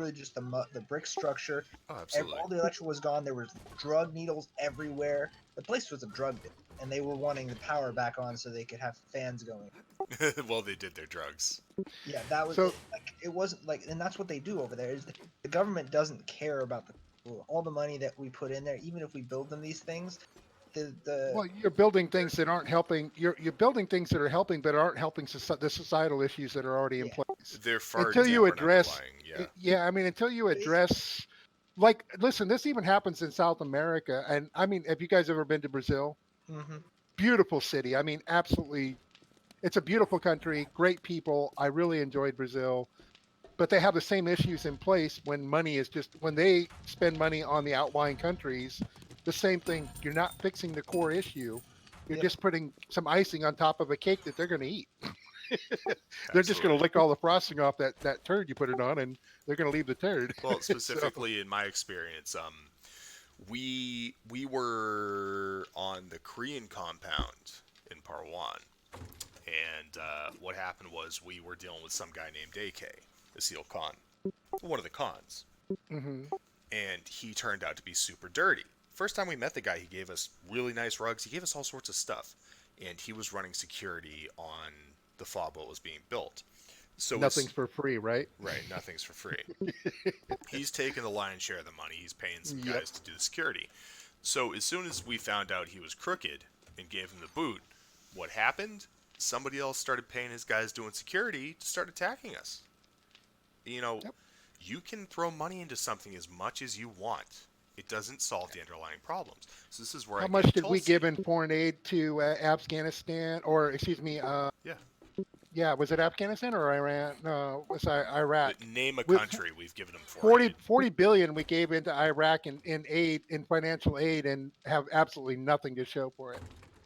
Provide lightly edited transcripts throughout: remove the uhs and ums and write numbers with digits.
literally just the brick structure. Oh, absolutely. All the electrical was gone. There was drug needles everywhere. The place was a drug den, and they were wanting the power back on so they could have fans going. Well, they did their drugs. Yeah, that was So like it wasn't like, and that's what they do over there. Is the government doesn't care about all the money that we put in there, even if we build them these things. well, you're building things that aren't helping. You're building things that are helping, but aren't helping the societal issues that are already in Yeah. place. They're far Until you different address, underlying, yeah. yeah, I mean, until you address, like, listen, this even happens in South America, and I mean, have you guys ever been to Brazil? hmm Beautiful city. I mean, absolutely, it's a beautiful country, great people. I really enjoyed Brazil, but they have the same issues in place when money is just when they spend money on the outlying countries. The same thing. You're not fixing the core issue. You're Yep. just putting some icing on top of a cake that they're going to eat. They're just going to Absolutely. lick all the frosting off that turd you put it on, and they're going to leave the turd. Well, specifically in my experience, we were on the Korean compound in Parwan, and what happened was we were dealing with some guy named AK, Asil Khan, one of the Khans, hmm and he turned out to be super dirty. First time we met the guy, he gave us really nice rugs. He gave us all sorts of stuff, and he was running security on the fob that was being built. So Nothing's for free, right? right, nothing's for free. He's taking the lion's share of the money. He's paying some Yep. guys to do the security. So as soon as we found out he was crooked and gave him the boot, what happened? Somebody else started paying his guys doing security to start attacking us. You know, Yep. you can throw money into something as much as you want. It doesn't solve the underlying problems. So this is where How I much get did we Tulsi. give in foreign aid to Afghanistan, or excuse me, Yeah. yeah, was it Afghanistan or Iran? No, it was Iraq. But name a With country we've given them 40, 40 billion we gave into Iraq in aid, in financial aid, and have absolutely nothing to show for it.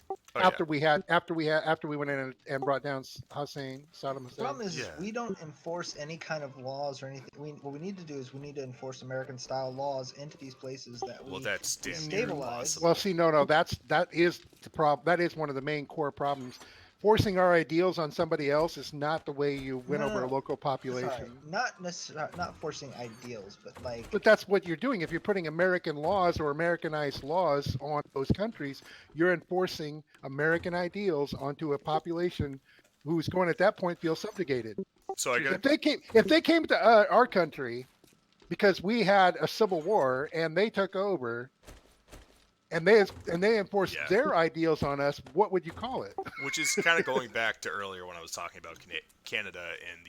Oh, After we went in and brought down Saddam The Hussein. problem is Yeah. we don't enforce any kind of laws or anything. What we need to do is we need to enforce American-style laws into these places that Well, we that's damn near stabilize. impossible. Well, see, no, that is the problem. That is one of the main core problems. Forcing our ideals on somebody else is not the way you win No, over no, a local Sorry, population. not necessarily not forcing ideals, but like But that's what you're doing. If you're putting American laws or Americanized laws on those countries, you're enforcing American ideals onto a population who's going at that point feel subjugated. So I got If they came to our country because we had a civil war and they took over and they enforced Yeah. their ideals on us, what would you call it? which is kind of going back to earlier when I was talking about Canada and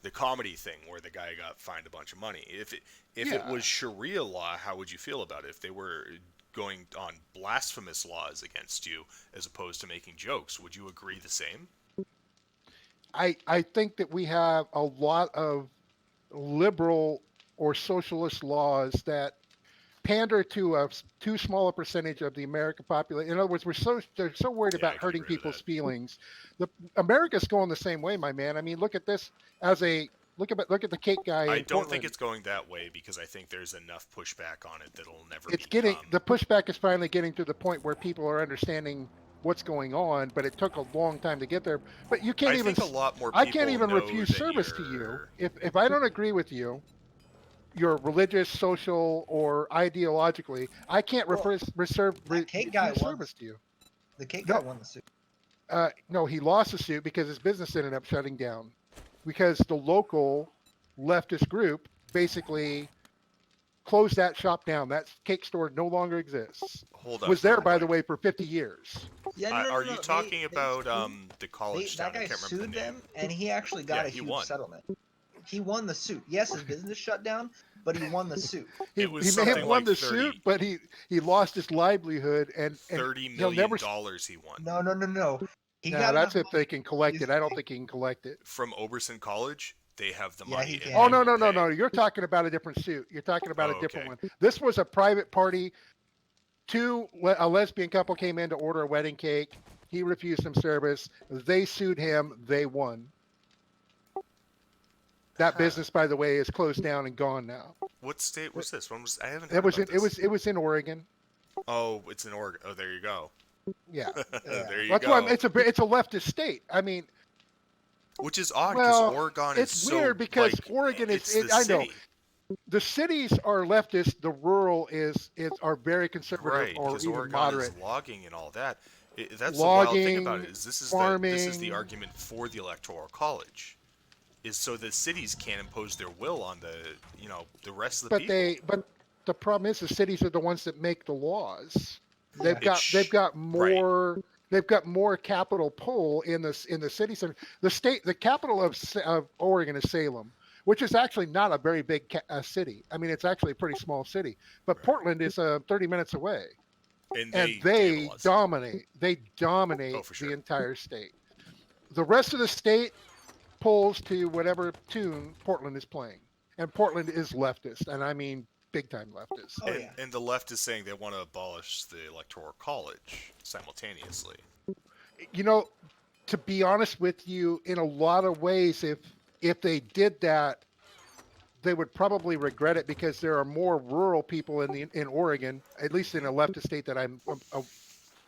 the comedy thing where the guy got fined a bunch of money. If it Yeah. was Sharia law, how would you feel about it? If they were going on blasphemous laws against you as opposed to making jokes, would you agree the same? I think that we have a lot of liberal or socialist laws that pander to a too small a percentage of the American population. In other words, they're so worried Yeah, I about can hurting agree with people's that. feelings. America's going the same way, my man. I mean, look at this look at the cake guy I in don't Portland. think it's going that way because I think there's enough pushback on it that it'll never It's become. getting the pushback is finally getting to the point where people are understanding what's going on, but it took a long time to get there. But you can't I even think a lot more I people can't even know refuse that service to you you're- if I don't agree with you. You're religious, social, or ideologically. I can't Well, refuse cake guy won. service to you. The cake No. guy won the suit. No, he lost the suit because his business ended up shutting down because the local leftist group basically closed that shop down. That cake store no longer exists. Hold on. Was there, real by the quick. way, for 50 years. Yeah, Are you talking about the They, college that town? I guy can't remember sued the name. them, and he actually got Yeah, a he huge won. settlement. He won the suit. Yes, his business shut down, but he won the suit. It was He may have something won like the 30 suit, but he lost his livelihood and $30 he'll million never. he won No. He Nah, got that's enough if they can collect He's- it. I don't think he can collect it. from Oberson College. They have the Yeah, money. he and can. Oh they no will no no pay. no! You're talking about a different suit. You're talking about Oh, a different okay. one. This was a private party. A lesbian couple came in to order a wedding cake. He refused them service. They sued him. They won. That Huh. business, by the way, is closed down and gone now. What state was this? When was I haven't heard It was about in this. it was in Oregon. Oh, it's in Oregon. Oh, there you go. Yeah, There you that's go. why it's a leftist state. I mean, Which is odd because well, Oregon it's is so weird because like, Oregon is. it's the I know. city. The cities are leftist. The rural is are very conservative Right, or because even Oregon moderate. is logging and all that. That's the wild thing about Logging, it. Is this is the farming. argument for the electoral college, is so that cities can't impose their will on the rest of the But people. but the problem is the cities are the ones that make the laws. Yeah. They've got Right. more capital pull in the city center. The capital of Oregon is Salem, which is actually not a very big city. I mean, it's actually a pretty small city. But Right. Portland is 30 minutes away, And and they have a lot. They Oh, dominate for the sure. entire state. The rest of the state pulls to whatever tune Portland is playing, and Portland is leftist, and I mean big time leftist. Oh, yeah. And the left is saying they want to abolish the electoral college simultaneously. You know, to be honest with you, in a lot of ways, if they did that, they would probably regret it because there are more rural people in Oregon, at least in a leftist state that I'm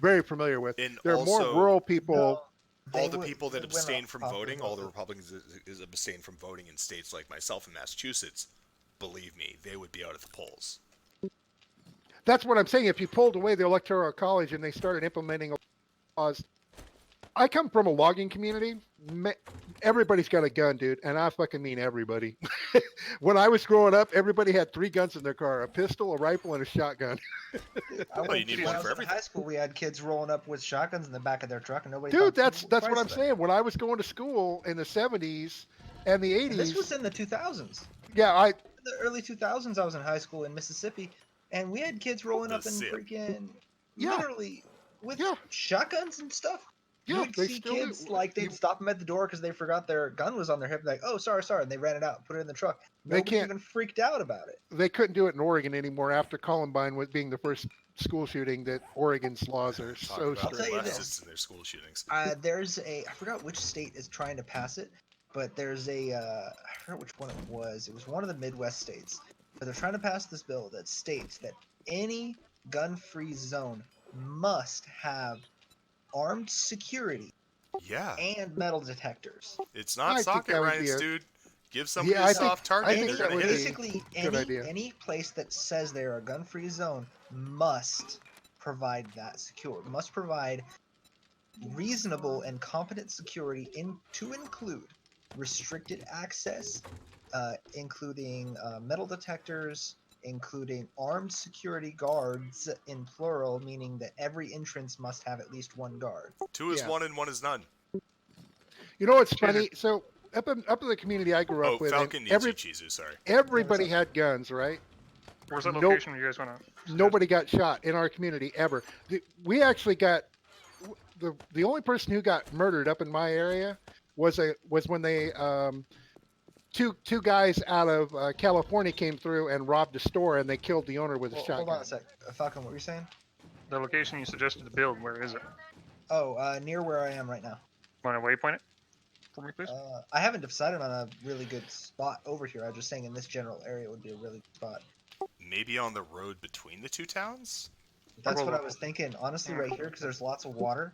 very familiar with. And There are more also, rural people. No, all they the would- people that they went abstain off from top of voting, all the those. Republicans is abstain from voting in states like myself in Massachusetts, believe me, they would be out at the polls. That's what I'm saying. If you pulled away the electoral college and they started implementing laws, I come from a logging community. Everybody's got a gun, dude, and I fucking mean everybody. When I was growing up, everybody had 3 guns in their car: a pistol, a rifle, and a shotgun. I you went need to one when I for was in everything. high school. We had kids rolling up with shotguns in the back of their truck, and nobody. Dude, thought that's what I'm twice of it. saying. When I was going to school in the 70s and the And this was 80s, in the 2000s. yeah, In the early 2000s, I was in high school in Mississippi, and we had kids rolling up in Mississippi. freaking Yeah. literally with Yeah. shotguns and stuff. Yeah, You would they see still kids do. like they'd stop them at the door because they forgot their gun was on their hip. Like, oh, sorry, and they ran it out, put it in the truck. They Nobody can't- even freaked out about it. They couldn't do it in Oregon anymore after Columbine was being the first school shooting. That Oregon's laws are Talk so about I'll tell strict. you leftists this. and their school shootings. There's I forgot which state is trying to pass it, but there's I forgot which one it was. It was one of the Midwest states. But they're trying to pass this bill that states that any gun-free zone must have armed security Yeah, and metal detectors. it's I not think socket that would rants, be a- dude. Give somebody Yeah, a I think- soft target, I and think they're that gonna would hit be- it. Basically, good idea. any place that says they're a gun-free zone must provide that secure. Must provide reasonable and competent security to include restricted access, including metal detectors, including armed security guards in plural, meaning that every entrance must have at least one guard. 2 is Yeah. 1 and 1 is none. You know what's funny? So up in the community I grew Oh, up with, Falcon and needs you, Chizu, sorry. everybody had guns, right? Where's that Nope. location you guys want to? Nobody got shot in our community ever. We actually got the only person who got murdered up in my area was when they two guys out of California came through and robbed a store, and they killed the owner with a Well, shotgun. hold on a sec. Falcon, what were you saying? The location you suggested to build, where is it? Oh, near where I am right now. Want to waypoint it for me, please? I haven't decided on a really good spot over here. I was just saying in this general area would be a really good spot. Maybe on the road between the 2 towns? That's what I Well, was thinking. Honestly, right here, because there's lots of water.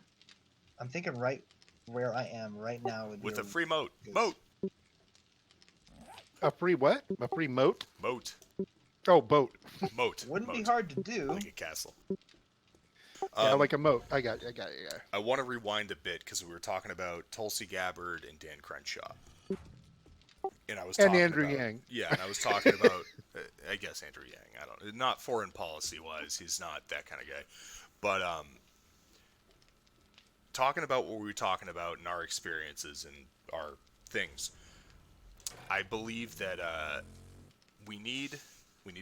I'm thinking right where I am right now would be With a really free moat. good. Moat! A free what? A free moat? Moat. Oh, boat. Moat. Wouldn't be Moat. hard to do. Like a castle. Yeah, like a moat. I got you. Yeah. I want to rewind a bit because we were talking about Tulsi Gabbard and Dan Crenshaw. And I was And talking Andrew about, Yang. Yeah, and I was talking about, I guess Andrew Yang. I don't, not foreign policy wise, he's not that kind of guy. But talking about what we were talking about in our experiences and our things, I believe that we need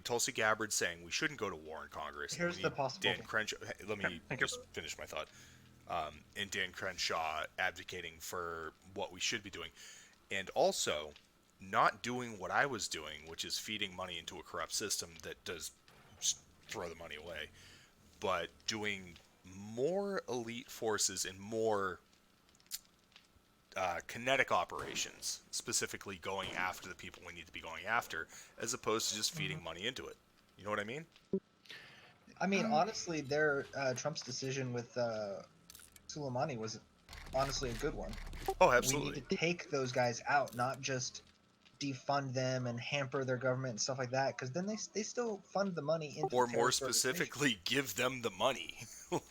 Tulsi Gabbard saying we shouldn't go to war in Congress. Here's we the need possible Dan thing. Crenshaw. Hey, let me Thank you. just finish my thought. And Dan Crenshaw advocating for what we should be doing, and also not doing what I was doing, which is feeding money into a corrupt system that does just throw the money away, but doing more elite forces and more kinetic operations, specifically going after the people we need to be going after, as opposed to just feeding money into it. You know what I mean? I mean, honestly, Trump's decision with Soleimani was honestly a good one. Oh, We absolutely. need to take those guys out, not just defund them and hamper their government and stuff like that, because then they still fund the money into Or the more terrorist organization. specifically, give them the money.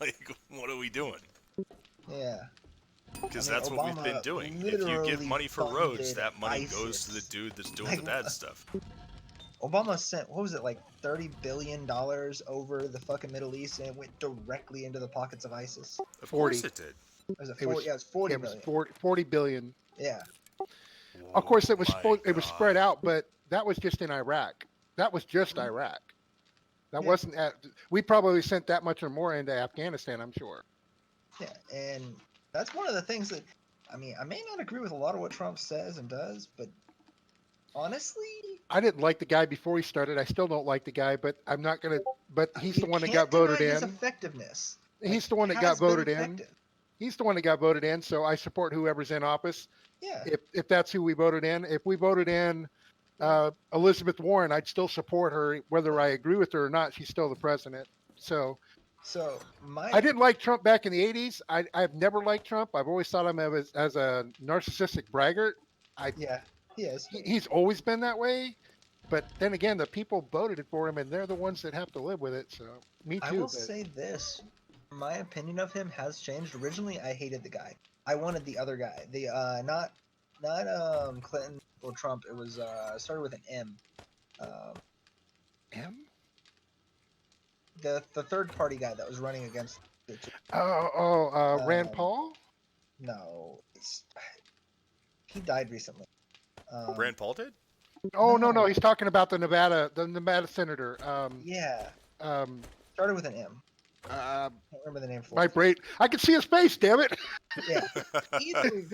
Like, what are we doing? Yeah. Because I mean, that's what we've been Obama doing. If you give literally money for roads, funded that money goes to the ISIS. dude that's doing Like, the bad stuff. Obama sent, what was it, like $30 billion over the fucking Middle East, and it went directly into the pockets of ISIS. Of 40. course it did. Was it It was- 40? Yeah, it was 40 It was billion. 40 billion. Yeah. Of course, it was Oh my it was spread God. out, but that was just in Iraq. That was just Mhm. Iraq. That Yeah. wasn't at. We probably sent that much or more into Afghanistan, I'm sure. Yeah, and that's one of the things that, I mean, I may not agree with a lot of what Trump says and does, but honestly, I didn't like the guy before he started. I still don't like the guy, but I'm not gonna. But he's you the one that can't got voted deny his in. effectiveness. He's Like, the one it that got has been voted in. effective. He's the one that got voted in. So I support whoever's in office. Yeah. If that's who we voted in. If we voted in Elizabeth Warren, I'd still support her, whether I agree with her or not. She's still the president. So So my I didn't like Trump back in the 80s. I've never liked Trump. I've always thought him as a narcissistic braggart. yeah, he is. He's always been that way. But then again, the people voted for him, and they're the ones that have to live with it. So me I too. will but say this: my opinion of him has changed. Originally, I hated the guy. I wanted the other guy. The not Clinton or Trump. It was started with an M. him? The third party guy that was running against the two. Rand Um, Paul? No, he died recently. Rand Paul did? Oh no, no. he's talking about the Nevada senator. Yeah, Um, started with an M. uh, I can't remember the name for my it. brain. I can see his face. Damn it! Yeah, either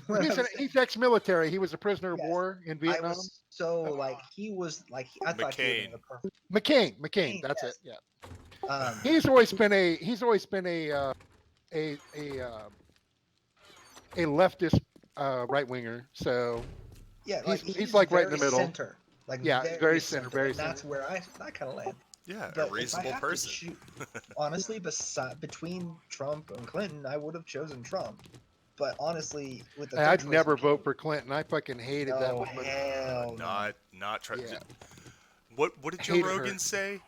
way. He's ex-military. He was a prisoner of Yes. war in I Vietnam. was so like he was like I thought he McCain. was the perfect. McCain. McCain, That's yes. it. Yeah. Um, He's always been a leftist right winger. So yeah, he's like right in the very middle. Center, like Yeah, very center, center, very and that's where I kind of land. Yeah, But a if I reasonable have to person. choose- honestly, between Trump and Clinton, I would have chosen Trump. But honestly, with the third I'd choice never became- vote for Clinton. I fucking hated that Oh woman. hell no. Not try. Yeah. What did I Joe hated her. Rogan say?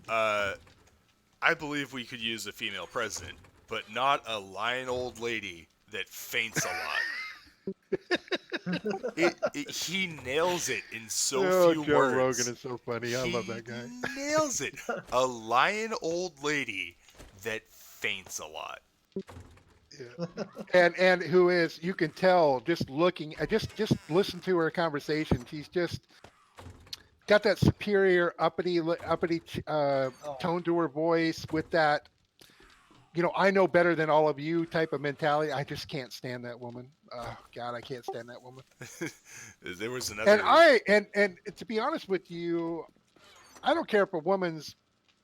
I believe we could use a female president, but not a lying old lady that faints a lot. He nails it in so few Joe words. Rogan is so funny. I love He that guy. Nails it. A lying old lady that faints a lot. Yeah. And who is, you can tell just looking, just listen to her conversation. She's just got that superior uppity tone to her voice with that, I know better than all of you type of mentality. I just can't stand that woman. Oh God, I can't stand that woman. There was another. And to be honest with you, I don't care if a woman's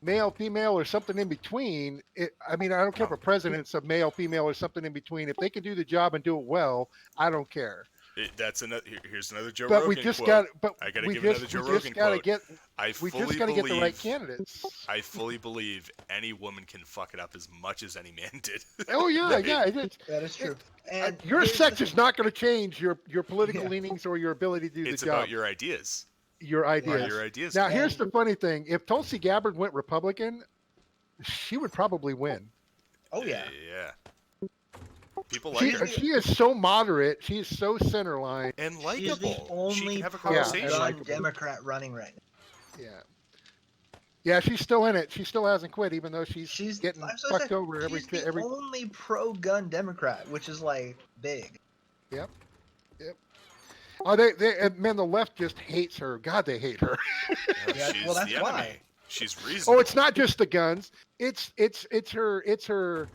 male, female, or something in between. I don't care if a president's a male, female, or something in between. If they can do the job and do it well, I don't care. That's another. Here's another Joe But Rogan we just quote. got. But I gotta we give just, another Joe we Rogan just gotta quote. get. I We fully just gotta believe. get the right candidates. I fully believe any woman can fuck it up as much as any man did. Oh yeah, yeah. That is true. And Your here's the sex thing. is not going to change your political Yeah. leanings or your ability to do It's the job. about your ideas. Your Or ideas. your ideas. Now, here's And- the funny thing: if Tulsi Gabbard went Republican, she would probably win. Oh yeah. Yeah. People She, like her. she is so moderate. She is so centerline. And She's the likable. She only can have a Yeah, and conversation. likable. Democrat running right now. Yeah. Yeah, she's still in it. She still hasn't quit, even though she's She's getting I'm so fucked sorry, over every. she's the every only pro-gun Democrat, which is like big. Oh, man, the left just hates her. God, they hate her. Yeah, She's well, that's the why. enemy. She's reasonable. Oh, it's not just the guns. It's her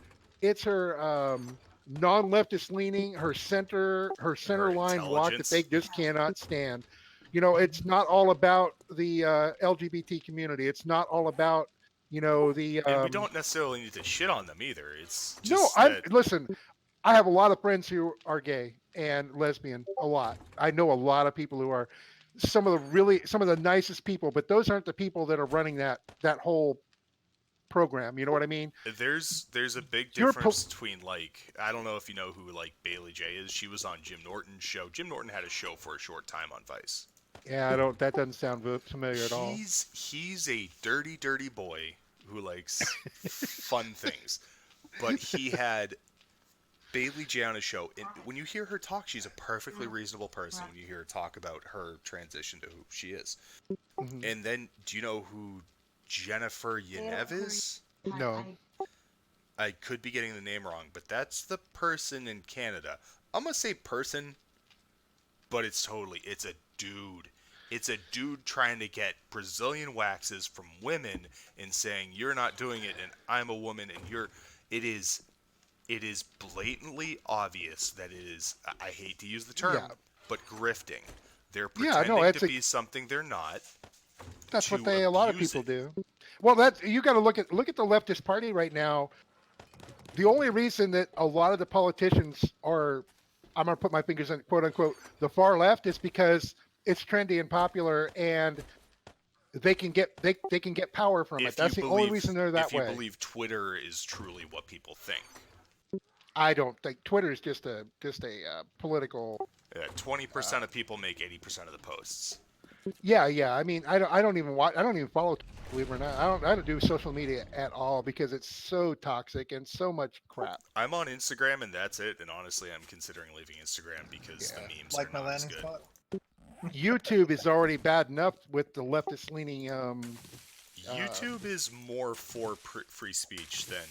non-leftist leaning, her center line walk that intelligence. they just cannot stand. It's not all about the LGBT community. It's not all about the. And we don't necessarily need to shit on them either. It's No, just listen. I have a lot of friends who are gay and lesbian. A lot. I know a lot of people who are some of the nicest people, but those aren't the people that are running that whole program. You know what I mean? There's a big You're difference between, like, I don't know if you know who like Bailey J is. She was on Jim Norton's show. Jim Norton had a show for a short time on Vice. Yeah, I don't. That doesn't sound familiar at all. He's a dirty boy who likes fun things, but he had Bailey J on his show. And when you hear her talk, she's a perfectly reasonable person. When you hear her talk about her transition to who she is, Mhm. and then do you know who Jennifer Yenev is? No. I could be getting the name wrong, but that's the person in Canada. I'm gonna say person, but it's a dude. It's a dude trying to get Brazilian waxes from women and saying you're not doing it and I'm a woman and you're. It is blatantly obvious that it is. I hate to use the term, Yeah. but grifting. They're Yeah, pretending no, to be something they're not. That's what to a lot of abuse people it. do. Well, that you got to look at the leftist party right now. The only reason that a lot of the politicians are, I'm going to put my fingers in quote unquote, the far left is because it's trendy and popular and they can get power from it. If That's you the only believe- reason they're that If you way. believe Twitter is truly what people think. I don't think Twitter is just a political. 20% of people make 80% of the posts. Yeah. I mean, I don't even watch. I don't even follow. Believe it or not, I don't do social media at all because it's so toxic and so much crap. I'm on Instagram and that's it. And honestly, I'm considering leaving Instagram because the Yeah. memes Like are my not as landing good. spot. YouTube is already bad enough with the leftist leaning. YouTube is more for free speech than.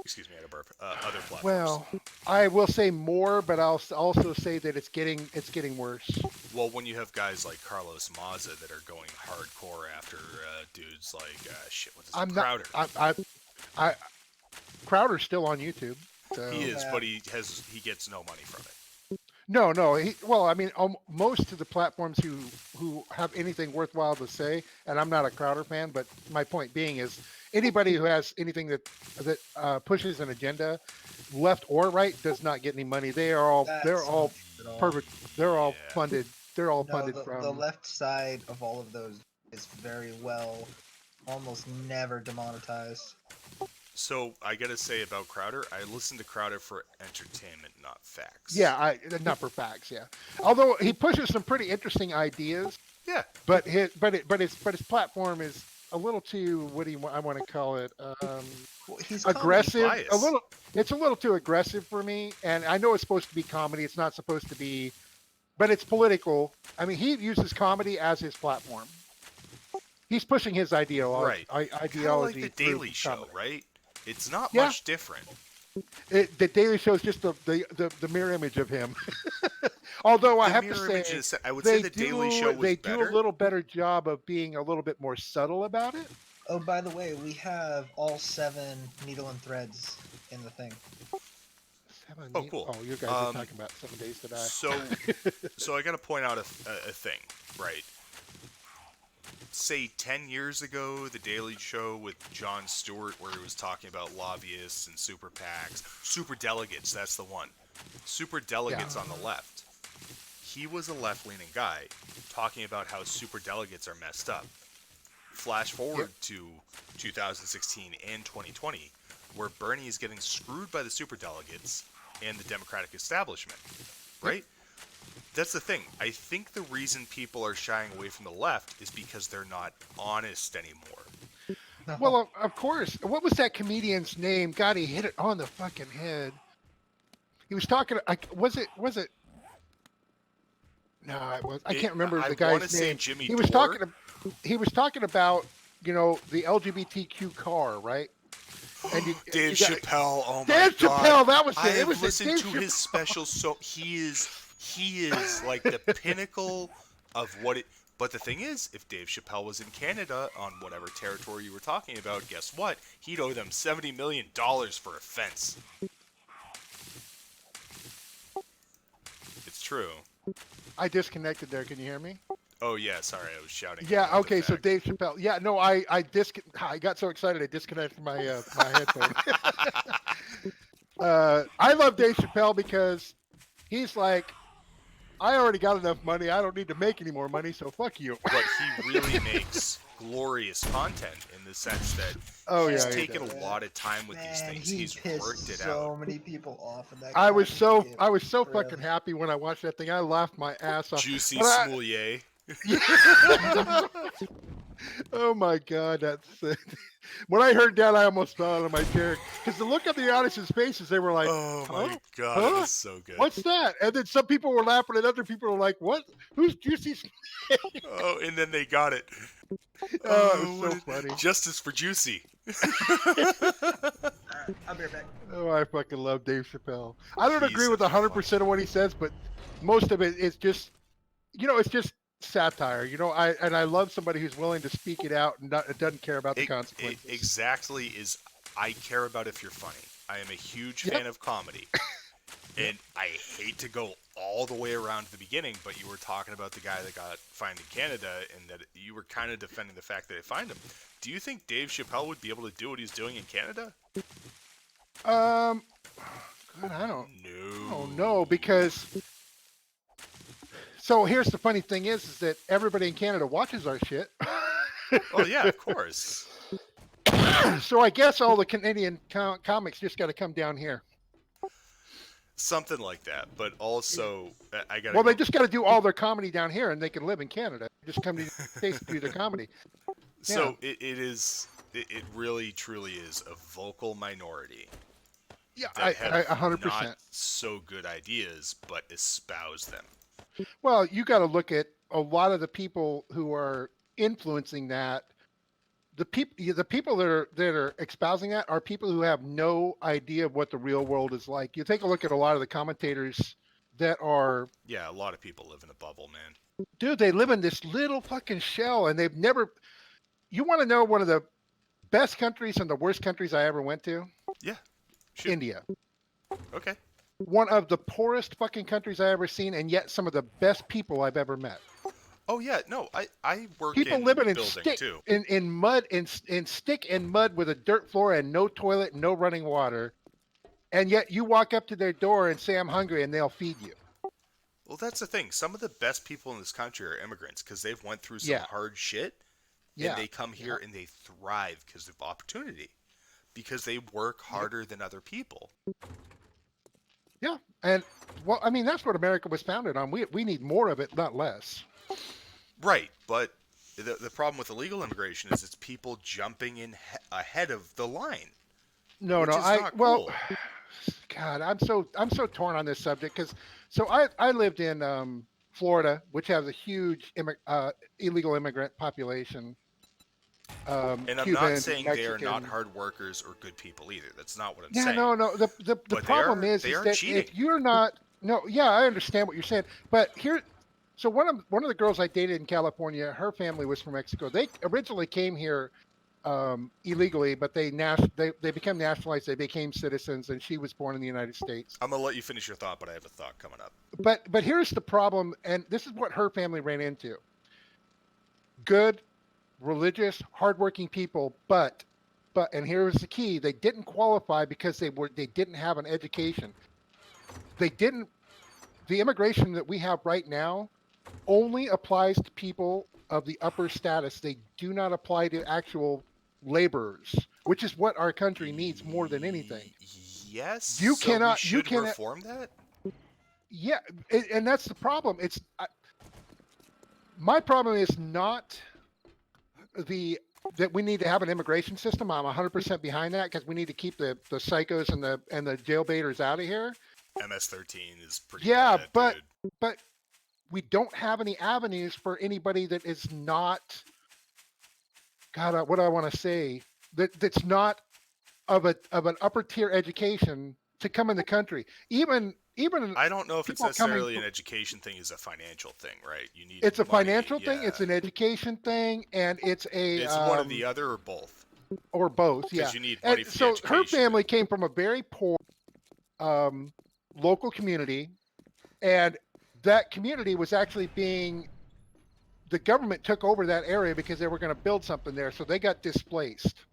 Excuse me, I had a burp. Other platforms. Well, I will say more, but I'll also say that it's getting worse. Well, when you have guys like Carlos Maza that are going hardcore after dudes like what's his name? Crowder. Crowder's still on YouTube. So. He is, Yeah. but he gets no money from it. No. Well, I mean, most of the platforms who have anything worthwhile to say, and I'm not a Crowder fan, but my point being is anybody who has anything that pushes an agenda, left or right, does not get any money. They're all That's not true at all. perfect. They're all Yeah. funded. They're all No, funded the from. left side of all of those is very well, almost never demonetized. So I gotta say about Crowder, I listen to Crowder for entertainment, not facts. Yeah, not for facts. Yeah, although he pushes some pretty interesting ideas, Yeah. but his platform is a little too, what do you want? I want to call it Well, he's aggressive. bias. It's a little too aggressive for me. And I know it's supposed to be comedy. It's not supposed to be, but it's political. I mean, he uses comedy as his platform. He's pushing his ideology. Right. Kind of Ideology. like the through Daily Show, comedy. right? It's not Yeah. much different. The Daily Show is just the mirror image of him. Although I The have to mirror say, image is- I would say the Daily Show was they better. do a little better job of being a little bit more subtle about it. Oh, by the way, we have all 7 needle and threads in the thing. Oh, cool. Oh, you guys are talking about 7 Days to Die. So I got to point out a thing, right? Say 10 years ago, the Daily Show with Jon Stewart, where he was talking about lobbyists and super PACs, super delegates. That's the one. Super delegates on the left. He was a left-leaning guy talking about how super delegates are messed up. Flash forward to 2016 and 2020, where Bernie is getting screwed by the super delegates and the Democratic establishment, right? That's the thing. I think the reason people are shying away from the left is because they're not honest anymore. No. Well, of course. What was that comedian's name? God, he hit it on the fucking head. He was talking. Was it? No, it was. I can't remember I the guy's wanna say name. Jimmy He was Dore. talking about the LGBTQ car, right? And Dave you got- Chappelle. Oh my Dave God. Chappelle. That was it. I It have was listened Dave to Chappelle. his special, so he is like the pinnacle of what it. But the thing is, if Dave Chappelle was in Canada on whatever territory you were talking about, guess what? He'd owe them $70 million for a fence. It's true. I disconnected there. Can you hear me? Oh yeah, sorry, I was shouting. Yeah. about the Okay. So fact. Dave Chappelle. Yeah. No. I got so excited I disconnected my my headphone. I love Dave Chappelle because he's like I already got enough money. I don't need to make any more money, so fuck you. But he really makes glorious content in the sense that Oh he's yeah, he taken does. a lot of time with these Man, things. he He's pissed worked it so out. many people off in that. I was content. so Really. fucking happy when I watched that thing. I laughed my ass off. Juicy But I- Smoulier. Oh my god, that's when I heard that, I almost fell out of my chair because the look on the audience's faces, they were like, Oh my huh? god, it Huh? was so good. "What's that?" And then some people were laughing, and other people were like, "What? Who's Juicy?" Oh, and then they got it. Oh, it was what so a- funny. Justice for Juicy. Alright, I'll be right back. Oh, I fucking love Dave Chappelle. I don't He's agree with such a 100% of what he says, but most of it is just, it's just satire. I love somebody who's willing to speak it out and doesn't care about the consequences. Exactly is I care about if you're funny. I am a huge Yep. fan of comedy. And I hate to go all the way around to the beginning, but you were talking about the guy that got fined in Canada and that you were kind of defending the fact that they fined him. Do you think Dave Chappelle would be able to do what he's doing in Canada? God, I don't. No. Oh no, because. So here's the funny thing is that everybody in Canada watches our shit. Oh yeah, of course. So I guess all the Canadian comics just got to come down here. Something like that, but also I gotta. Well, go- they just got to do all their comedy down here, and they can live in Canada. Just come to the States to do their comedy. So it really truly is a vocal minority Yeah, that have 100%. not so good ideas, but espouse them. Well, you got to look at a lot of the people who are influencing that. The people that are espousing that are people who have no idea of what the real world is like. You take a look at a lot of the commentators that are, Yeah, a lot of people live in a bubble, man. dude, they live in this little fucking shell, and they've never. You want to know one of the best countries and the worst countries I ever went to? Shoot. India. Okay. One of the poorest fucking countries I ever seen, and yet some of the best people I've ever met. Oh yeah, no, I work People in living in building stick too. in mud in stick and mud with a dirt floor and no toilet and no running water, and yet you walk up to their door and say I'm hungry and they'll feed you. Well, that's the thing. Some of the best people in this country are immigrants because they've went through some Yeah. hard shit, Yeah. and they come here and they thrive because of opportunity, because they work harder than other people. Yeah, and well, I mean that's what America was founded on. We need more of it, not less. Right, but the problem with illegal immigration is it's people jumping in ahead of the line. No, Which no, is I not well, cool. God, I'm so torn on this subject because I lived in Florida, which has a huge illegal immigrant population. And I'm Cuban, not saying they are not Mexican. hard workers or good people either. That's not what I'm Yeah, saying. no. The But problem they is are that cheating. if you're not, no, yeah, I understand what you're saying, but here, so one of the girls I dated in California, her family was from Mexico. They originally came here illegally, but they became nationalized. They became citizens, and she was born in the United States. I'm gonna let you finish your thought, but I have a thought coming up. But here's the problem, and this is what her family ran into. Good, religious, hardworking people, but and here's the key: they didn't qualify because they didn't have an education. The immigration that we have right now only applies to people of the upper status. They do not apply to actual laborers, which is what our country needs more than anything. Yes. You so we cannot- you should cannot- reform that. Yeah, and that's the problem. My problem is not that we need to have an immigration system. I'm 100% behind that because we need to keep the psychos and the jailbaiters out of here. MS-13 is pretty. Yeah, bad, but dude. but we don't have any avenues for anybody that is not. God, what do I want to say? That's not of an upper tier education to come in the country. Even I don't know if it's people coming necessarily from- an education thing. It's a financial thing, right? You need. it's a money, financial thing, it's yeah. an education thing, and it's a It's one or the other or both. or both. Yeah. Because you need money And for so the her education. family came from a very poor local community, and that community was actually the government took over that area because they were going to build something there, so they got displaced.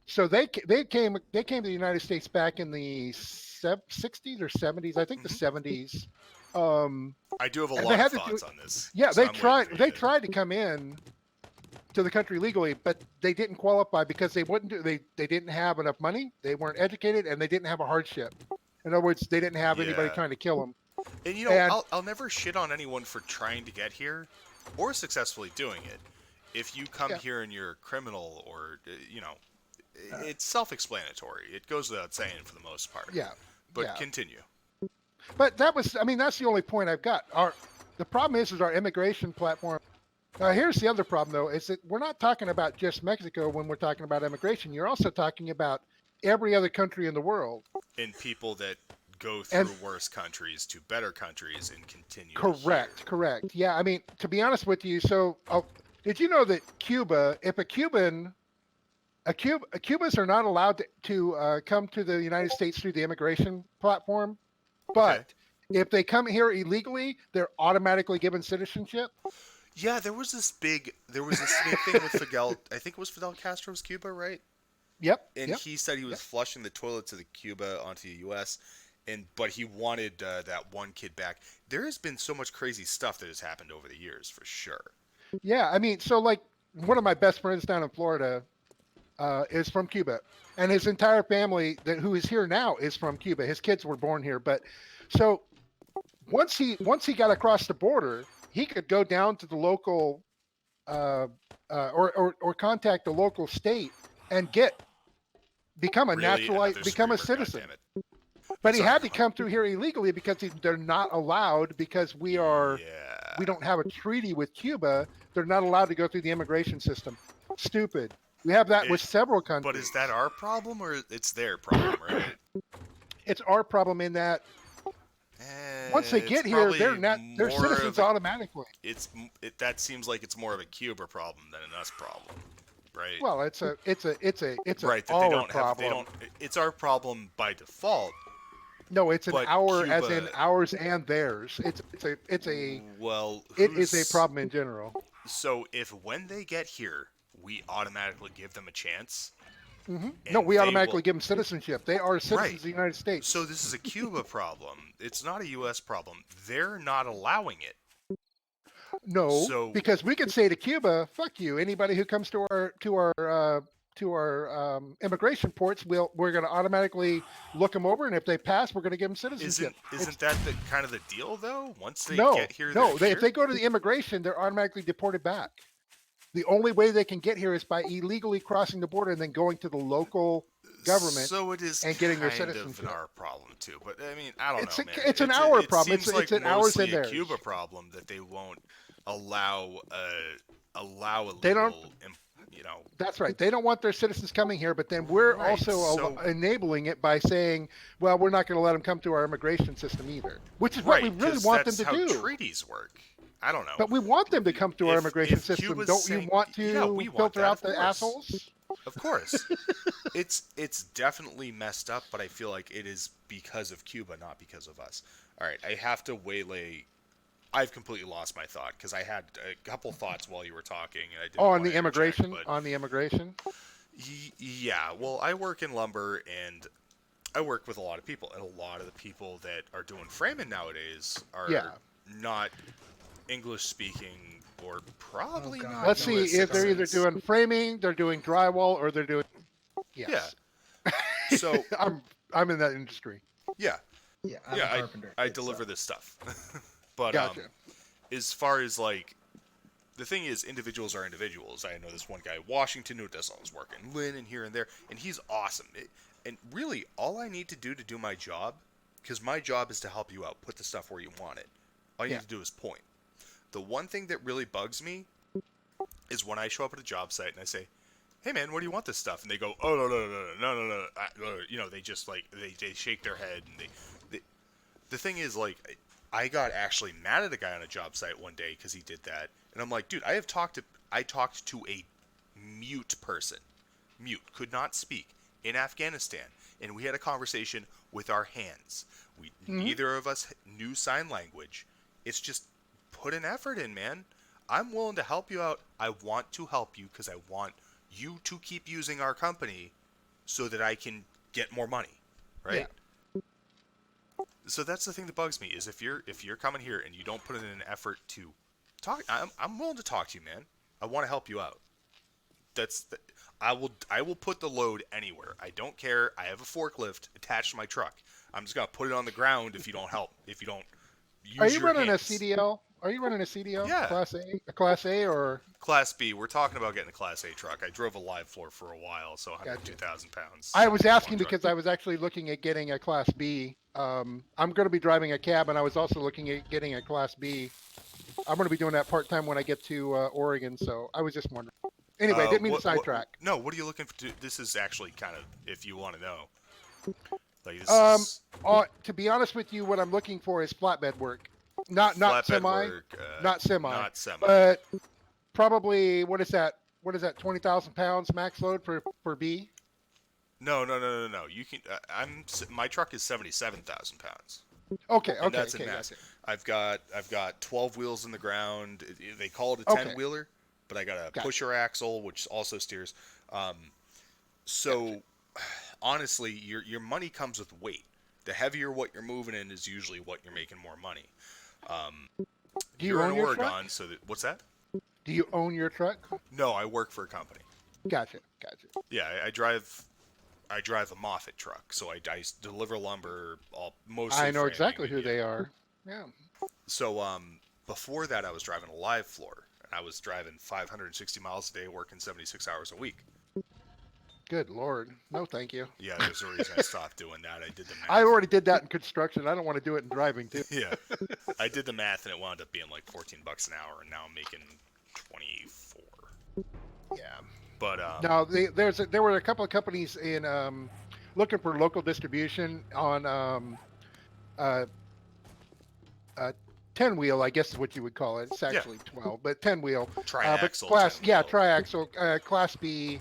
So they came to the United States back in the 60s or 70s, I think the 70s, I do have a And lot they of had to do thoughts it- on this. Yeah, so they I'm waiting tried. for you They to- tried to come in to the country legally, but they didn't qualify because they wouldn't do. They didn't have enough money. They weren't educated, and they didn't have a hardship. In other words, they didn't have anybody Yeah. trying to kill them. And you know, And- I'll never shit on anyone for trying to get here or successfully doing it. If you come Yeah. here and you're a criminal or, it's self-explanatory. It goes without saying for the most part. Yeah, But yeah. continue. But that's the only point I've got. The problem is our immigration platform. Here's the other problem, though, is that we're not talking about just Mexico when we're talking about immigration. You're also talking about every other country in the world. And people that go through worse countries to better countries and continue. Correct, here. correct. Yeah, I mean, to be honest with you, did you know that Cubans are not allowed to come to the United States through the immigration platform, but Okay. if they come here illegally, they're automatically given citizenship. Yeah, there was this big thing with Fidel. I think it was Fidel Castro's Cuba, right? Yep. And yep. he said he was flushing the toilets of the Cuba onto the U.S. But he wanted that one kid back. There has been so much crazy stuff that has happened over the years, for sure. Yeah, I mean, so like one of my best friends down in Florida is from Cuba, and his entire family who is here now is from Cuba. His kids were born here, but so once he got across the border, he could go down to the local or contact the local state and become a Really, naturalized, another become a screamer, citizen. goddammit. But he Sorry, had to go on. come through here illegally because they're not allowed because we Yeah. don't have a treaty with Cuba. They're not allowed to go through the immigration system. Stupid. We have that with several countries. But is that our problem or it's their problem, right? It's our problem in that once they get It's here, they're probably they're more citizens of a- automatically. That seems like it's more of a Cuba problem than an us problem, right? Well, it's right. That our they don't problem. have. They don't. It's our problem by default. No, it's an but our as in Cuba- ours and theirs. It is a who's- problem in general. So if when they get here, we automatically give them a chance. No, and we they automatically will- give them citizenship. They are citizens Right. of the United States. So this is a Cuba problem. It's not a U.S. problem. They're not allowing it. No, So- because we could say to Cuba, "Fuck you." Anybody who comes to our immigration ports, we're going to automatically look them over, and if they pass, we're going to give them citizenship. Isn't that the kind of the deal though? Once they no, get here, no. they're If they here? go to the immigration, they're automatically deported back. The only way they can get here is by illegally crossing the border and then going to the local government. So it is and getting their kind of citizenship. an our problem too. But I mean, I don't It's know, a- man. it's an our it problem. Seems It's like an ours mostly and a theirs. Cuba problem that they won't allow illegal. They don't- That's right. They don't want their citizens coming here, but then we're Right, also so- enabling it by saying, well, we're not going to let them come to our immigration system either, which is what we really 'cause want them that's to how do. treaties work. I don't know. But we want them to come to our If- immigration if system. Cuba's Don't saying- you want to Yeah, we want filter that, out of the course. assholes? Of course. It's definitely messed up, but I feel like it is because of Cuba, not because of us. All right, I have to waylay. I've completely lost my thought because I had a couple thoughts while you were talking. And I didn't Oh, on wanna the interject, immigration? but- On the immigration? Yeah, well, I work in lumber and I work with a lot of people, and a lot of the people that are doing framing nowadays are Yeah. not English speaking or probably God, not. Let's see US if they're either citizens. doing framing, they're doing drywall, or they're doing. Yes. So I'm in that industry. yeah, Yeah, I'm a yeah, carpenter. I It's, deliver this stuff. But Gotcha. as far as like, the thing is, individuals are individuals. I know this one guy, Washington, who does all his work, and Lynn, and here and there, and he's awesome. And really, all I need to do my job, because my job is to help you out, put the stuff where you want it. All you Yeah. need to do is point. The one thing that really bugs me is when I show up at a job site and I say, "Hey man, where do you want this stuff?" And they go, "Oh no." They just like they shake their head and they the thing is, like, I got actually mad at a guy on a job site one day because he did that, and I'm like, dude, I talked to a mute person, could not speak, in Afghanistan, and we had a conversation with our hands. Neither of us knew sign language. It's just put an effort in, man. I'm willing to help you out. I want to help you because I want you to keep using our company so that I can get more money, right? So that's the thing that bugs me is if you're coming here and you don't put in an effort to talk, I'm willing to talk to you, man. I want to help you out. I will put the load anywhere. I don't care. I have a forklift attached to my truck. I'm just gonna put it on the ground if you don't help. If you don't use Are you your running hands. a CDL? Are you running a CDL? Yeah. Class A, or? Class B. We're talking about getting a Class A truck. I drove a live floor for a while, so 102,000 pounds. I was asking One truck. because I was actually looking at getting a Class B. I'm going to be driving a cab, and I was also looking at getting a Class B. I'm going to be doing that part time when I get to Oregon, so I was just wondering. Anyway, didn't mean to sidetrack. No, what are you looking for? This is actually kind of, if you want to know. Like this is To be honest with you, what I'm looking for is flatbed work, not flatbed semi, work, not semi, not semi. but probably what is that? 20,000 pounds max load for B? No. You can. My truck is 77,000 pounds. Okay, And okay, that's okay. in mass. Gotcha. I've got 12 wheels in the ground. They call it a 10 wheeler, but I got a Gotcha. pusher axle which also steers. So honestly, your money comes with weight. The heavier what you're moving in is usually what you're making more money. Do you You're own in your Oregon, truck? so what's that? Do you own your truck? No, I work for a company. Gotcha. Yeah, I drive a Moffett truck, so I deliver lumber. Mostly. I know framing, exactly who yeah. they are. Yeah. So before that, I was driving a live floor, and I was driving 560 miles a day, working 76 hours a week. Good Lord. No, thank you. Yeah, there's a reason I stopped doing that. I did the math. I already did that in construction. I don't want to do it in driving too. Yeah, I did the math, and it wound up being like $14 an hour, and now I'm making 24. Yeah. But Now, there were a couple of companies in looking for local distribution on 10-wheel, I guess is what you would call it. It's actually 12, but 10-wheel. But triaxle. class, 10 wheel. triaxle, Class B.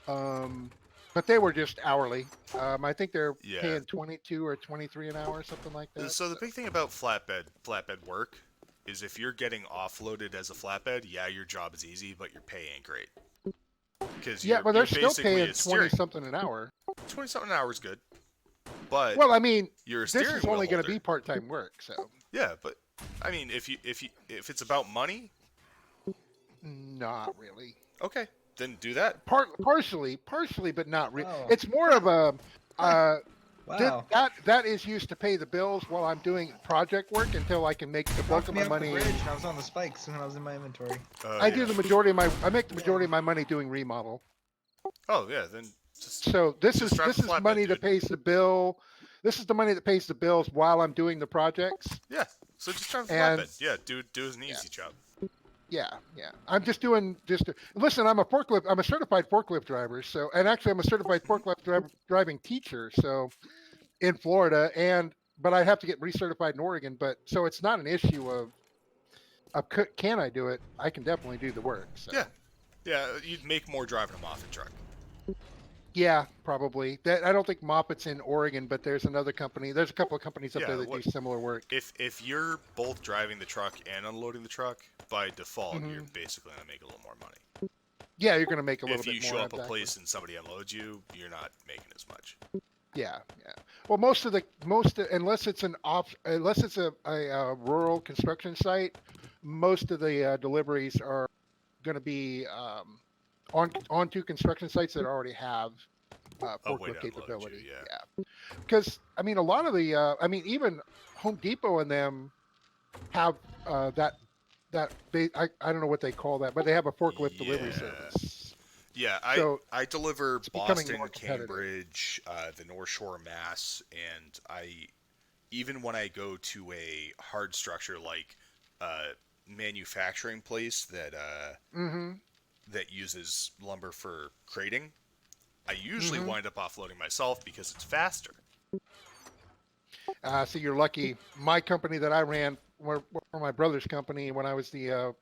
But they were just hourly. I think they're Yeah. paying 22 or 23 an hour, something like that. So the big thing about flatbed work is if you're getting offloaded as a flatbed, yeah, your job is easy, but your pay ain't great. Because Yeah, but they're still paying 20 20 something an hour. 20 something an hour is good, but Well, I mean, you're a this steering is wheel only going to holder. be part-time work, so Yeah, but I mean, if it's about money, not really. okay, then do that. Partially, but not really. Oh. It's more of a Wow. that is used to pay the bills while I'm doing project work until I can make the bulk Knocked of me my off the money. bridge and I was on the spikes when I was in my inventory. I do the majority of I make the majority of my money doing remodel. Oh yeah, then just So this Just drive a flatbed, money that dude. pays the bill. This is the money that pays the bills while I'm doing the projects. yeah. So just try to And- flatbed. Yeah, do an easy job. Yeah. I'm just doing listen. I'm a certified forklift driver. So, and actually, I'm a certified forklift driving teacher. So, in Florida, but I have to get recertified in Oregon. But so it's not an issue of can I do it? I can definitely do the work. So. Yeah, you'd make more driving a Moffett truck. Yeah, probably. I don't think Moffitt's in Oregon, but there's another company. There's a couple of companies up Yeah, there that what- do similar work. If you're both driving the truck and unloading the truck, by default, Mhm. you're basically gonna make a little more money. Yeah, you're going to make a little If bit you more. show up a exactly. place and somebody unloads you, you're not making as much. Yeah. Well, unless it's a rural construction site, most of the deliveries are going to be onto construction sites that already have A way forklift to unload you, capability. yeah. Because I mean, a lot of the even Home Depot and them have that I don't know what they call that, but they have a forklift delivery Yeah. service. Yeah, So, I deliver becoming Boston, more competitive. Cambridge, the North Shore, Mass, and even when I go to a hard structure like manufacturing place that Mm-hmm. that uses lumber for crating, I usually Mhm. wind up offloading myself because it's faster. So you're lucky. My company that I ran, for my brother's company, when I was the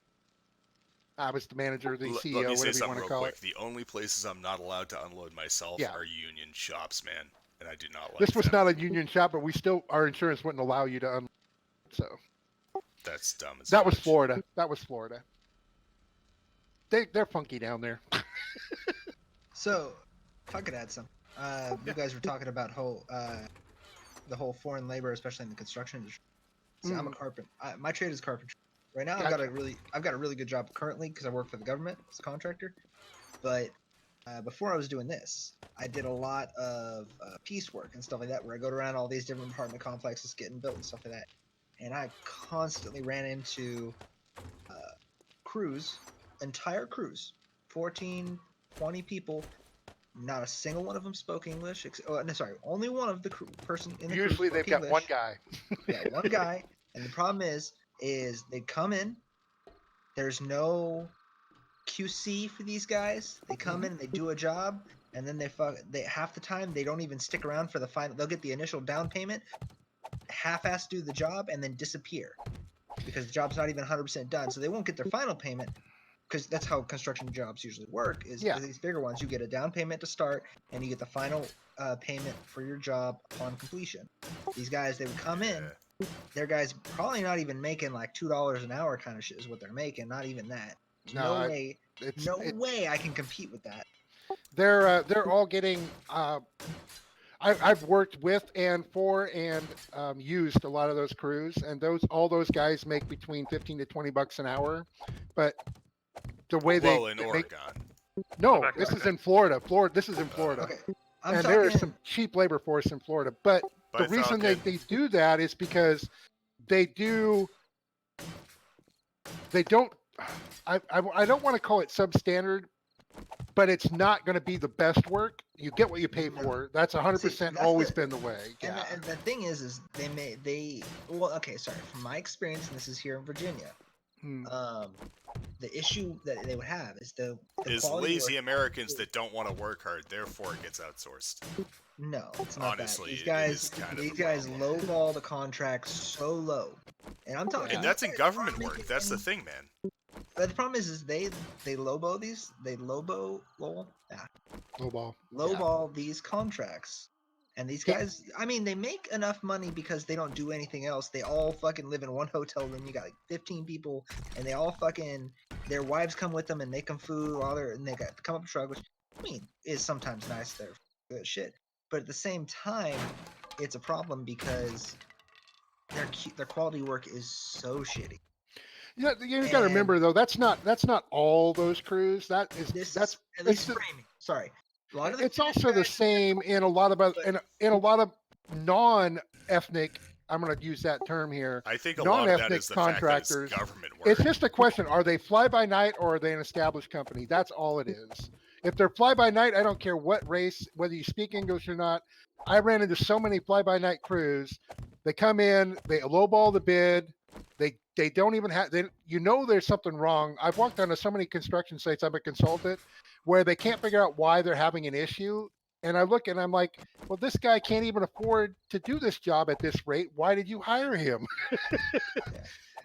manager, the Let CEO, me say whatever you something want to real call quick. it. The only places I'm not allowed to unload myself Yeah. are union shops, man, and I do not like This was them. not a union shop, but our insurance wouldn't allow you to unload. So That's dumb as that was fudge. Florida. They're funky down there. So, if I could add some, you guys were talking about whole the whole foreign labor, especially in the construction industry. See, I'm a Mm. carpenter. My trade is carpentry. Right now, Gotcha. I've got a really good job currently because I work for the government as a contractor. But before I was doing this, I did a lot of piecework and stuff like that, where I go around all these different apartment complexes getting built and stuff like that. And I constantly ran into crews, entire crews, 14, 20 people. Not a single one of them spoke English. No, sorry, only one of the person in the crew Usually spoke they've got one English. guy. Yeah, one guy. And the problem is they come in. There's no QC for these guys. They come in and they do a job, and then they half the time they don't even stick around for the final. They'll get the initial down payment, half-ass do the job, and then disappear because the job's not even 100% done. So they won't get their final payment because that's how construction jobs usually work. Is Yeah. for these bigger ones, you get a down payment to start, and you get the final payment for your job upon completion. These guys, they would come in. Yeah. Their guys probably not even making like $2 an hour kind of shit is what they're making. Not even that. No, No way I can compete with that. they're all getting. I've worked with and for and used a lot of those crews, and all those guys make between 15 to 20 bucks an hour. But the way Well, in they make, Oregon. no, Back this up. is in Florida. This is in Florida. Okay, I'm And talking. there is some cheap labor force in Florida. But By the reason they do that is because they don't I don't want to call it substandard, but it's not going to be the best work. You get what you pay No. for. That's 100% that's always the- been the way. And, Yeah. and the thing is well, okay, sorry. From my experience, and this is here in Virginia, Hmm. the issue that they would have is the Is quality lazy work. Americans that don't want to work hard, therefore it gets outsourced. No, it's not Honestly, that. it is kind of These a guys problem. lowball the contracts so low, and I'm talking. And that's in these guys government aren't work. making That's the any- thing, man. But the problem is they lowball these. They lowball Low ball. lowball these contracts. And these Yeah. guys, I mean, they make enough money because they don't do anything else. They all fucking live in one hotel room. You got like 15 people, and they all fucking, their wives come with them and make them food while and they got come up truck, which I mean is sometimes nice. They're good shit, but at the same time, it's a problem because their quality work is so shitty. Yeah, you got to And- remember though. That's not all those crews. That's At least it's- framing. Sorry, a lot of the it's also the guys- same in a lot of in a lot of non-ethnic. I'm going to use that term here. I think a lot of that Non-ethnic is the fact that contractors, it's government work. It's just a question: are they fly by night or are they an established company? That's all it is. If they're fly by night, I don't care what race, whether you speak English or not. I ran into so many fly by night crews. They come in, they lowball the bid. They don't even have. There's something wrong. I've walked onto so many construction sites. I'm a consultant where they can't figure out why they're having an issue. And I look and I'm like, well, this guy can't even afford to do this job at this rate. Why did you hire him? I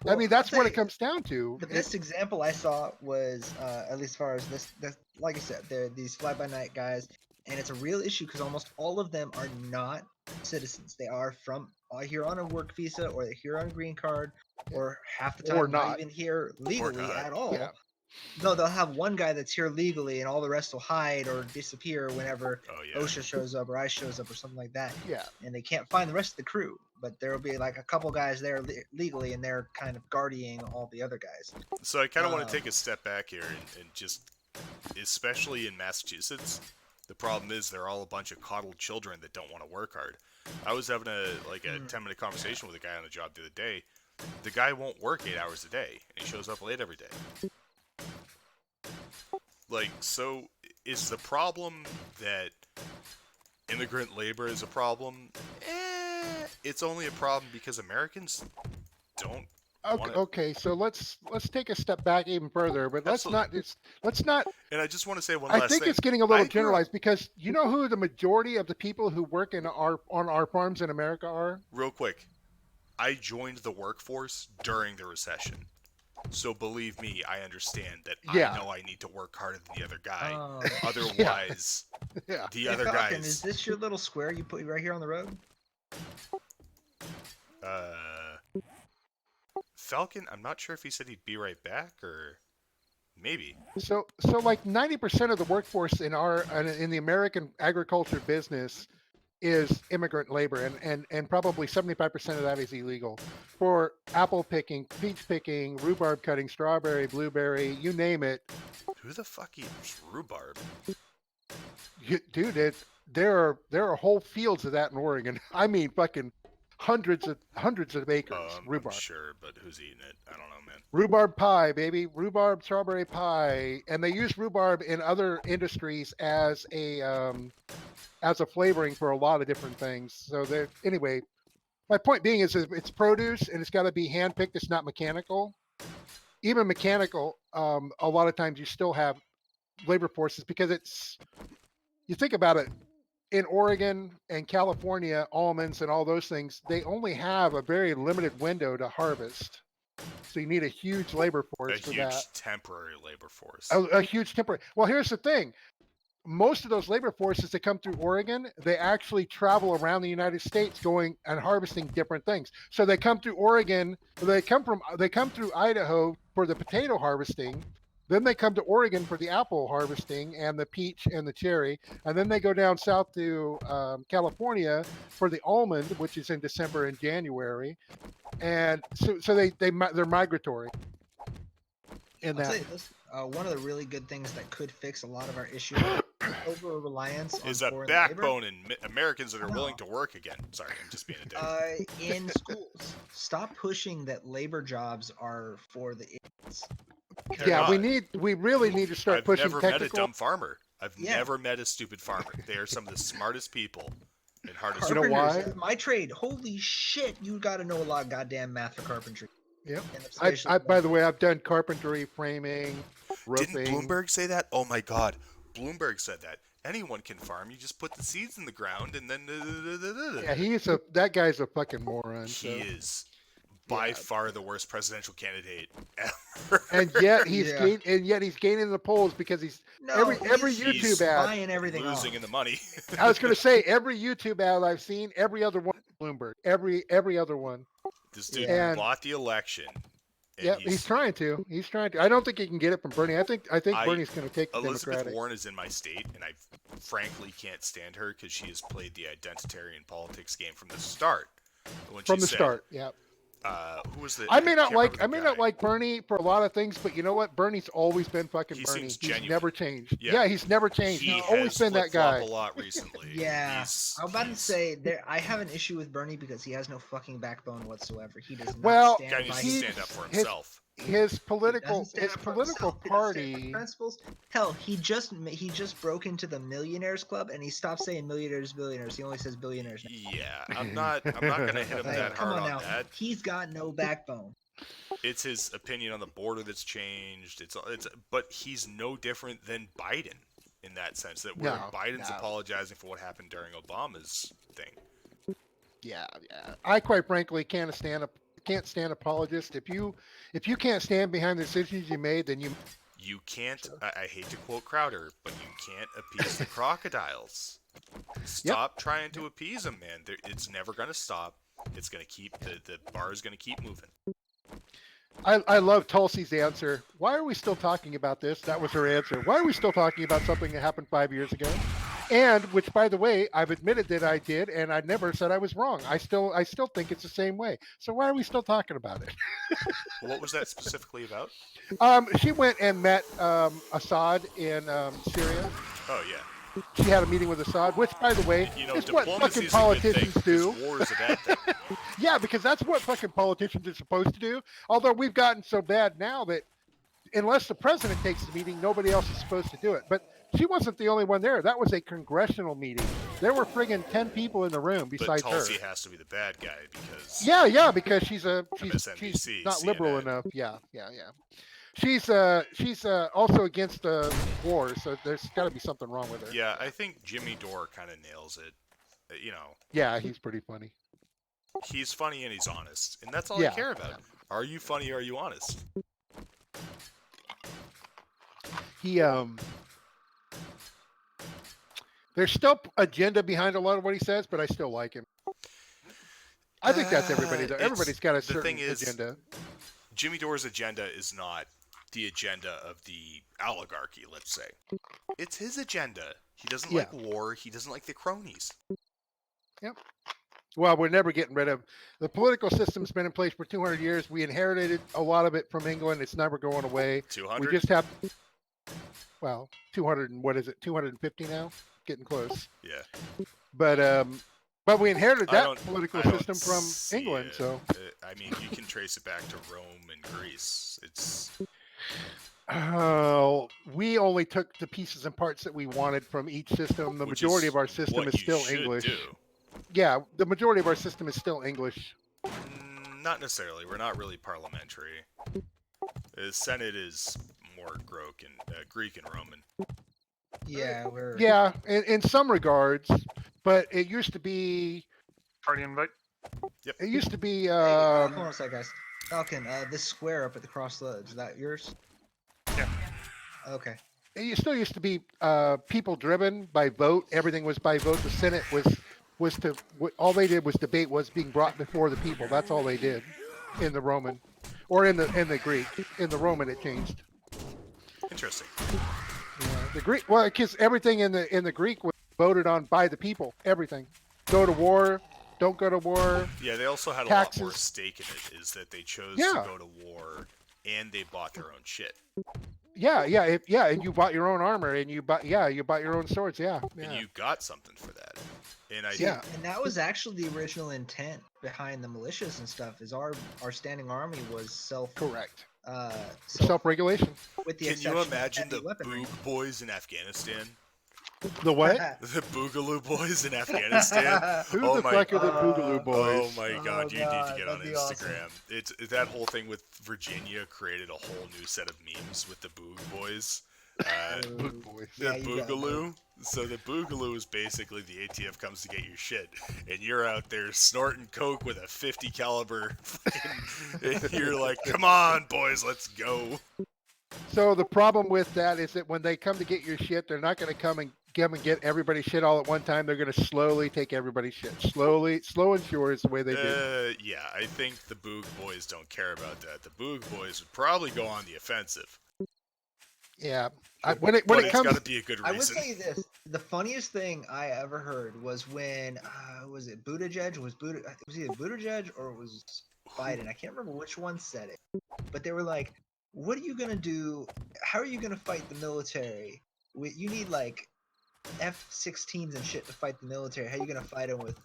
Well, mean, I'll that's what tell it comes down to. The best example I saw was, at least as far as this, like I said, they're these fly-by-night guys, and it's a real issue because almost all of them are not citizens. They are here on a work visa, or they're here on a green card, or half the time Or not not. even here legally not. at all. Yeah. No, they'll have one guy that's here legally, and all the rest will hide or disappear whenever Oh yeah. OSHA shows up or ICE shows up or something like that, Yeah. and they can't find the rest of the crew. But there will be like a couple guys there legally, and they're kind of guarding all the other guys. So I kind of want Um, to take a step back here and just, especially in Massachusetts, the problem is they're all a bunch of coddled children that don't want to work hard. I was having a 10-minute conversation with a guy on the job the other day. The guy won't work 8 hours a day, and he shows up late every day. Like, so is the problem that immigrant labor is a problem? It's only a problem because Americans don't. Okay, wanna- okay, so let's take a step back even further, but let's not And I just want to say one I last think thing. it's getting a I little grew up- generalized because you know who the majority of the people who work on our farms in America are? Real quick, I joined the workforce during the recession. So believe me, I understand that Yeah. I know I need to work harder than the other guy. Um, Otherwise, Yeah. the Hey, other Falcon, is guys. this your little square you put right here on the road? Falcon, I'm not sure if he said he'd be right back or maybe. So like 90% of the workforce in the American agriculture business is immigrant labor, and probably 75% of that is illegal. For apple picking, peach picking, rhubarb cutting, strawberry, blueberry, you name it, Who the fuck eats rhubarb? dude. There are whole fields of that in Oregon. I mean, fucking hundreds of acres. I'm Rhubarb. sure, but who's eating it? I don't know, man. Rhubarb pie, baby. Rhubarb strawberry pie, and they use rhubarb in other industries as a flavoring for a lot of different things. So anyway, my point being is it's produce and it's got to be hand picked. It's not mechanical. Even mechanical, a lot of times you still have labor forces because you think about it, in Oregon and California, almonds and all those things, they only have a very limited window to harvest. So you need a huge labor A force for huge that. temporary labor force. A huge temporary. Well, here's the thing. Most of those labor forces that come through Oregon, they actually travel around the United States going and harvesting different things. So they come through Oregon, they come through Idaho for the potato harvesting. Then they come to Oregon for the apple harvesting and the peach and the cherry, and then they go down south to California for the almond, which is in December and January, and so they're migratory. In I'll tell that, you this, one of the really good things that could fix a lot of our issue over reliance on Is a foreign backbone in Americans that are No. willing to work again. Sorry, I'm just being a dick. labor. In schools, stop pushing that labor jobs are for the idiots. They're yeah, not. we really need to start I've pushing never met a technical. dumb farmer. I've Yeah. never met a stupid farmer. They are some of the smartest people and hardest You know workers. why? Carpenters, my trade. Holy shit, you got to know a lot of goddamn math for carpentry. Yep. And especially By the way, I've done carpentry, framing, roofing. Didn't Bloomberg say that? Oh my God, Bloomberg said that. Anyone can farm. You just put the seeds in the ground and then. Yeah, that guy's a fucking moron. He So. is by Yeah. far the worst presidential candidate ever. And yet Yeah. he's gaining the polls because he's no, every he's YouTube ad. buying everything losing off. in the money. I was going to say every YouTube ad I've seen, every other one Bloomberg, every other one. This dude And- bought the election. And Yeah, he's trying to. I don't think he can get it from Bernie. I think Bernie's going to take the Elizabeth Democratic. Warren is in my state, and I frankly can't stand her because she has played the identitarian politics game from the start. When From she the said, start, yeah. Who was the? I may not can't remember the guy. like Bernie for a lot of things, but you know what? Bernie's always been fucking He Bernie. seems He's genuine. never changed. Yeah. Yeah, he's never changed. He He's always has been that flip-flopped guy. a lot recently. Yeah, He's- I was about to he's- say I have an issue with Bernie because he has no fucking backbone whatsoever. He does not Well, stand guy by needs to his stand up for his- himself. His He political doesn't stand up for himself. He doesn't stand up party. for principles. Hell, he just broke into the millionaires club and he stopped saying millionaires, billionaires. He only says billionaires now. Yeah, I'm not gonna hit him Like, that come hard on on now. that. He's got no backbone. It's his opinion on the border that's changed. But he's no different than Biden in that sense. That where No, Biden's no. apologizing for what happened during Obama's thing. Yeah. I quite frankly can't stand apologists. If you can't stand behind the decisions you made, then you You can't. I hate to quote Crowder, but you can't appease the crocodiles. Stop trying to appease them, man. It's never gonna stop. It's gonna keep the bar is gonna keep moving. I love Tulsi's answer. Why are we still talking about this? That was her answer. Why are we still talking about something that happened 5 years ago? And which, by the way, I've admitted that I did, and I never said I was wrong. I still think it's the same way. So why are we still talking about it? What was that specifically about? She went and met Assad in Syria. Oh yeah. She had a meeting with Assad, which, by the way, You know, is what diplomacy fucking is a good politicians thing, do. 'cause war is a bad thing. Yeah, because that's what fucking politicians are supposed to do. Although we've gotten so bad now that unless the president takes the meeting, nobody else is supposed to do it. But she wasn't the only one there. That was a congressional meeting. There were friggin' 10 people in the room But besides her. Tulsi has to be the bad guy because Yeah, because she's MSNBC, not liberal CNN. enough. Yeah. She's also against the war, so there's got to be something wrong with her. Yeah, I think Jimmy Dore kind of nails it. You know, Yeah, he's pretty funny. he's funny and he's honest, and that's all Yeah, I care about. Are you funny? Are you honest? He there's still agenda behind a lot of what he says, but I still like him. I think that's everybody though. It's- Everybody's got a the certain thing is, agenda. Jimmy Dore's agenda is not the agenda of the oligarchy, let's say. It's his agenda. He doesn't like war. He doesn't like the cronies. Well, we're never getting rid of the political system's been in place for 200 years. We inherited a lot of it from England. It's never going away. 200. We just have, well, 200 and what is it? 250 now, getting close. Yeah. But we inherited I that don't- political I don't system from see England. it. So I mean, you can trace it back to Rome and Greece. It's we only took the pieces and parts that we wanted from each system. The which majority is of our system what is you still should English. do. Yeah, the majority of our system is still English. Not necessarily. We're not really parliamentary. The Senate is more Greek and Roman. Yeah, we're Yeah, in some regards, but it used to be. Party invite. It used to be. Hey, hold on a sec, guys. Falcon, this square up at the crossroads, is that yours? Yeah. Okay. It still used to be people driven by vote. Everything was by vote. The Senate was to all they did was debate was being brought before the people. That's all they did in the Roman, or in the Greek. In the Roman, it changed. Interesting. Yeah, the Greek, well, because everything in the Greek was voted on by the people. Everything, go to war, don't go to war. Yeah, they also had a lot more Taxes. stake in it. Is that they chose Yeah. to go to war and they bought their own shit. Yeah, and you bought your own armor, and you bought your own swords. Yeah, And you got something for that. And I Yeah. And that was actually the original intent behind the militias and stuff. Is our standing army was correct. self Self-regulation. with the can exception you of imagine the heavy weaponry. Boog boys in Afghanistan? The what? The Boogaloo boys in Afghanistan? Who Oh the my fuck are the God. Boogaloo boys? Oh my Oh god, you need to God, get on that'd be awesome. Instagram. It's that whole thing with Virginia created a whole new set of memes with the Boog boys. Boog boys. The Yeah, you got it. Boogaloo. So the Boogaloo is basically the ATF comes to get your shit, and you're out there snorting coke with a 50 caliber, and you're like, "Come on, boys, let's go." So the problem with that is that when they come to get your shit, they're not going to come and get everybody's shit all at one time. They're going to slowly take everybody's shit. Slow and sure is the way they do. Yeah, I think the Boog boys don't care about that. The Boog boys would probably go on the offensive. Yeah. But When it it's comes, got to be a good I would reason. say this: the funniest thing I ever heard was when was it Buttigieg? Was either Buttigieg or it was Biden? I can't remember which one said it, but they were like, "What are you gonna do? How are you gonna fight the military? You need like F-16s and shit to fight the military. How are you gonna fight them with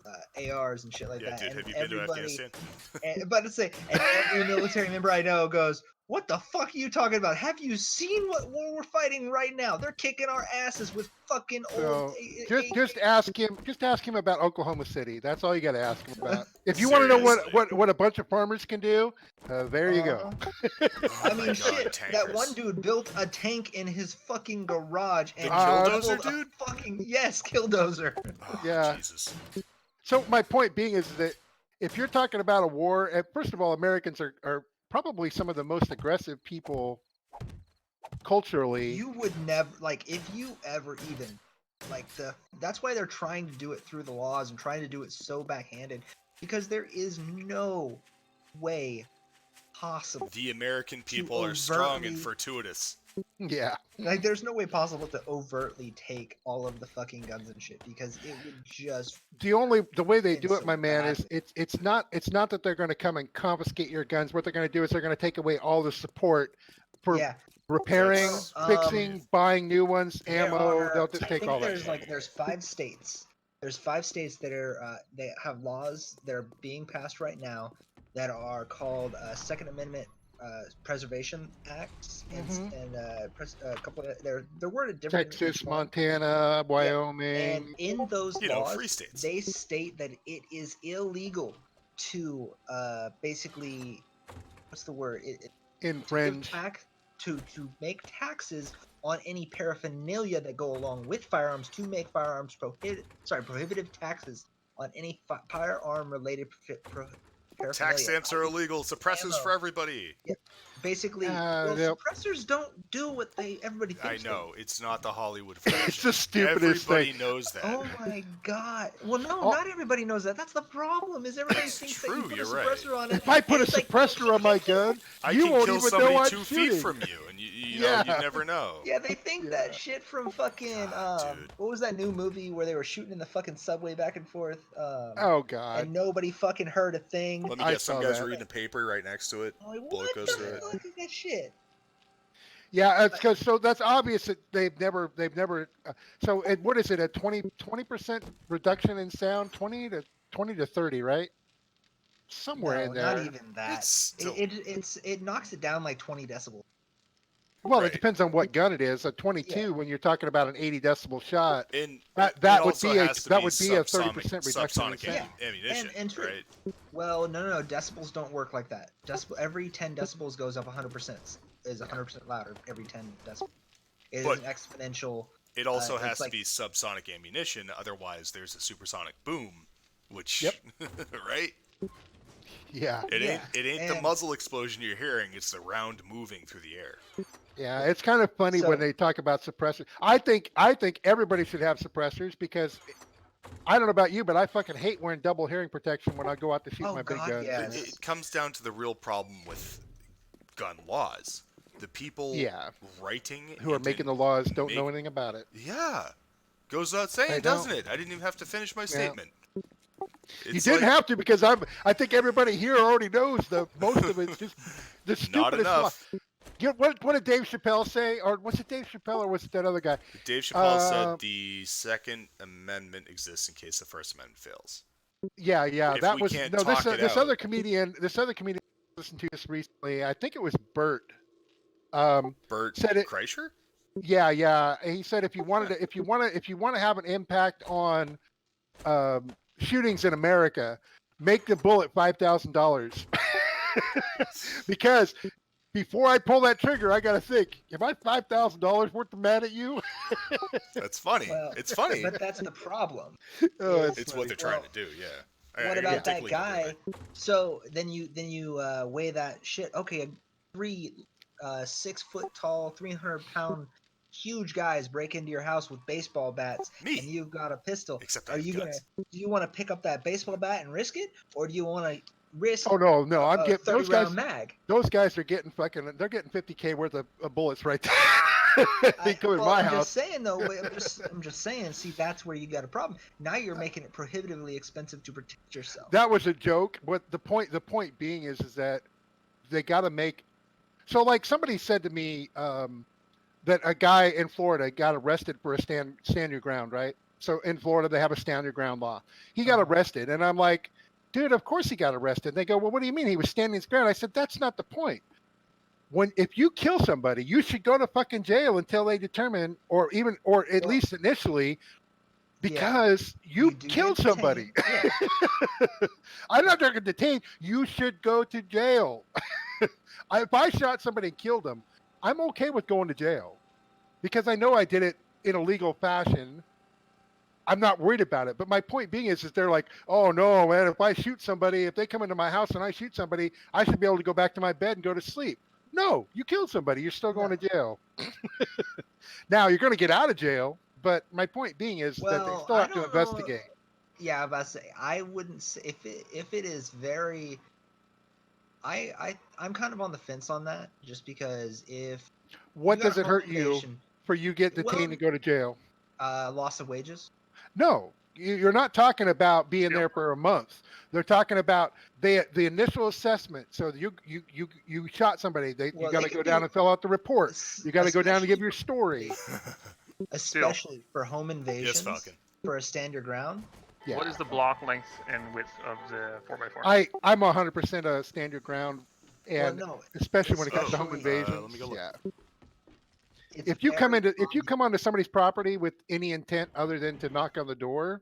ARs and shit like Yeah, that?" dude, And have you been to everybody- Afghanistan? But to say, and every military member I know goes, "What the fuck are you talking about? Have you seen what war we're fighting right now? They're kicking our asses with fucking old." So, just ask him about Oklahoma City. That's all you got to ask him about. If you want to know Seriously. what a bunch of farmers can do, there you go. Oh I my mean, God, shit. That tankers. one dude built a tank in his fucking garage and Killdozer pulled a dude? Fucking yes, Killdozer. Oh, Yeah. Jesus. So my point being is that if you're talking about a war, first of all, Americans are probably some of the most aggressive people culturally. You would never like if you ever even like that's why they're trying to do it through the laws and trying to do it so backhanded because there is no way possible. The American people are strong and fortuitous. Yeah. Like there's no way possible to overtly take all of the fucking guns and shit because it would just The way they do It's it, so my man, bad. is it's not that they're going to come and confiscate your guns. What they're going to do is they're going to take away all the support for yeah. repairing, That's- fixing, buying new ones, There ammo. are- They'll just I take think all that. there's shit. like there's 5 states. There's 5 states that are they have laws that are being passed right now that are called Second Amendment Preservation Acts and a couple of they're worded differently. Texas, Montana, Wyoming. And in those You know, laws, free states. they state that it is illegal to basically what's the word? Infringe. To make taxes on any paraphernalia that go along with firearms to make firearms prohibitive taxes on any firearm related paraphernalia. Tax stamps are illegal. Suppressors Ammo. for everybody. Basically, Yep. suppressors don't do what everybody I thinks. they know. It's not the Hollywood It's version. the stupidest Everybody thing. knows that. Oh my god! Well, no, Oh. not everybody knows that. That's the problem. Is everybody It's thinks true, that you you're put a right. suppressor on it? If I put a and it's like, suppressor on my gun, I you can won't kill even somebody know I'm 2 shooting. feet from you, and you know, you Yeah. never know. Yeah, they think Yeah. that shit from fucking God, dude. what was that new movie where they were shooting in the fucking subway back and forth? Oh God. And nobody fucking heard a thing. Let me I guess, some saw guys that. are reading a paper right next to it. I'm like, Bullet what goes the through it. fuck is that shit? Yeah, it's because so that's obvious that they've never so what is it, a 20% reduction in sound, 20 to 30, right? Somewhere No, in not there. even that. It's still It knocks it down like 20 decibels. Well, right. it depends on what gun it is. A 22, Yeah. when you're talking about an 80 decibel shot, and that it would also be a has to that be would be a subsonic 30% reduction in subsonic sound. ammunition, and true. right? Well, no. Decibels don't work like that. Every 10 decibels goes up 100%. Is 100% louder every 10 decibels. It is But- an exponential. It also it's has like- to be subsonic ammunition, otherwise there's a supersonic boom, which Yep. right? Yeah, It Yeah, ain't the and- muzzle explosion you're hearing, it's the round moving through the air. yeah. It's kind of funny So- when they talk about suppressors. I think everybody should have suppressors because I don't know about you, but I fucking hate wearing double hearing protection when I go out to shoot Oh, my big God, guns. yeah. It comes down to the real problem with gun laws. The people Yeah. writing Who are into- making the laws don't know make- anything about it. Yeah. Goes without saying, They doesn't don't. it? I didn't even have to finish my statement. You It's didn't like- have to because I think everybody here already knows the most of it's just the stupidest. Not enough. You know, what did Dave Chappelle say? Or was it Dave Chappelle or was it that other guy? Dave Chappelle Uh, said the Second Amendment exists in case the First Amendment fails. Yeah, If that we was can't no. talk it This out- other comedian I listened to this recently. I think it was Bert. Bert Said it- Kreischer? Yeah. He said if you want to have an impact on shootings in America, make the bullet $5,000 because before I pull that trigger, I gotta think: am I $5,000 worth of mad at you? That's funny. Well, It's funny. But that's the problem. Oh, It's funny. what they're trying to do, yeah. What I about that completely guy? agree. So then you weigh that shit. Okay, 6 foot tall, 300-pound, huge guys break into your house with baseball bats, Me. and you've got a pistol. Except I Are have you guns. do you want to pick up that baseball bat and risk it, or do you want to risk Oh no! I'm a getting 30 those guys. round mag? Those guys are getting they're getting 50K worth of bullets right there. They come in my I'm house. just saying though. I'm just saying. See, that's where you got a problem. Now you're making it prohibitively expensive to protect yourself. That was a joke. But the point being is that they got to make. So like somebody said to me that a guy in Florida got arrested for a stand your ground, right? So in Florida they have a stand your ground law. He got arrested, and I'm like, dude, of course he got arrested. They go, well, what do you mean he was standing his ground? I said, that's not the point. If you kill somebody, you should go to fucking jail until they determine, or at least initially, because you do killed get somebody. detained. Yeah. I'm not talking detained. You should go to jail. If I shot somebody and killed them, I'm okay with going to jail because I know I did it in a legal fashion. I'm not worried about it. But my point being is they're like, oh no, man, if I shoot somebody, if they come into my house and I shoot somebody, I should be able to go back to my bed and go to sleep. No, you killed somebody. You're still going to jail. Now you're going to get out of jail. But my point being is that they Well, still I have to don't know. investigate. Yeah, I'm about to say I wouldn't say if it is very. I'm kind of on the fence on that, just because if What you got does it hurt you invasion, for you get detained Well- and go to jail? loss of wages. No, you're not talking about being Yep. there for a month. They're talking about the initial assessment. So you shot somebody. You Well, got they to go could down do- and fill out the report. Es- You got to go down and give especially- your story. especially for home invasions. Falcon. For a stand your ground. Yeah. What is the block length and width of the 4x4? I'm 100% a stand your ground, and well, no, especially when it comes to home especially- invasions. let me go look. Yeah. it's If you come very come onto somebody's property with any intent other than to knock on the door,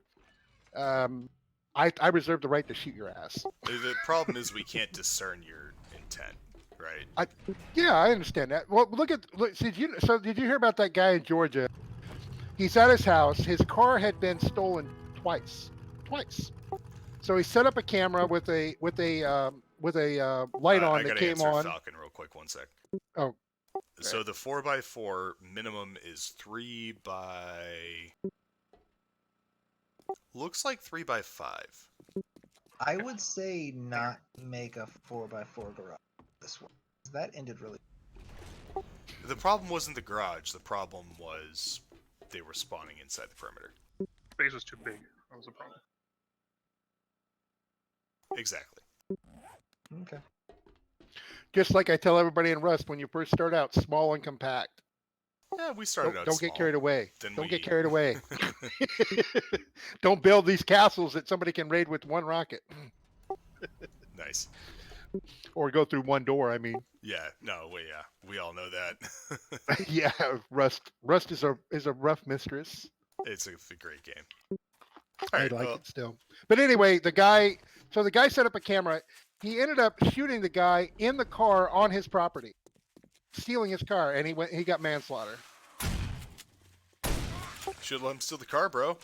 I reserve the right to shoot your ass. The problem is we can't discern your intent, right? Yeah, I understand that. Well, did you hear about that guy in Georgia? He's at his house. His car had been stolen twice. So he set up a camera with a light I on that gotta came answer on. Falcon real quick, 1 sec. Oh, So the 4x4 minimum is 3 by. Looks like 3 by 5. I would say not make a 4x4 garage this one. That ended really. The problem wasn't the garage. The problem was they were spawning inside the perimeter. Base was too big. That was the problem. Exactly. Okay. Just like I tell everybody in Rust, when you first start out, small and compact. Yeah, we started out Don't small. get carried away. Then Don't we- get carried away. Don't build these castles that somebody can raid with one rocket, Nice. or go through one door. I mean, Yeah. No. We all know that. yeah, Rust is a rough mistress. It's a great game. I Alright, like well, it still. But anyway, the guy set up a camera. He ended up shooting the guy in the car on his property, stealing his car, and he got manslaughter. should let him steal the car, bro.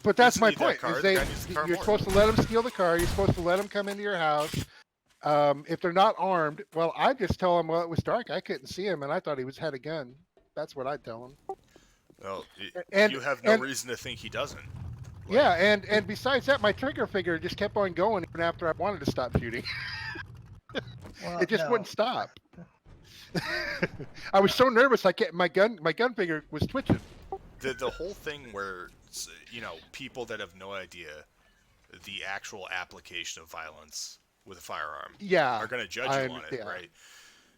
But that's doesn't my need that point. car. Is The guy needs the car you're more. supposed to let them steal the car. You're supposed to let them come into your house. If they're not armed, well, I just tell them, well, it was dark. I couldn't see him, and I thought he had a gun. That's what I'd tell him. Well, And- you have no and- reason to think he doesn't. Yeah, and besides that, my trigger finger just kept on going even after I wanted to stop shooting. Well, It just no. wouldn't stop. I was so nervous. My gun finger was twitching. The whole thing where people that have no idea the actual application of violence with a firearm Yeah, are going to judge I you on it, understand. right?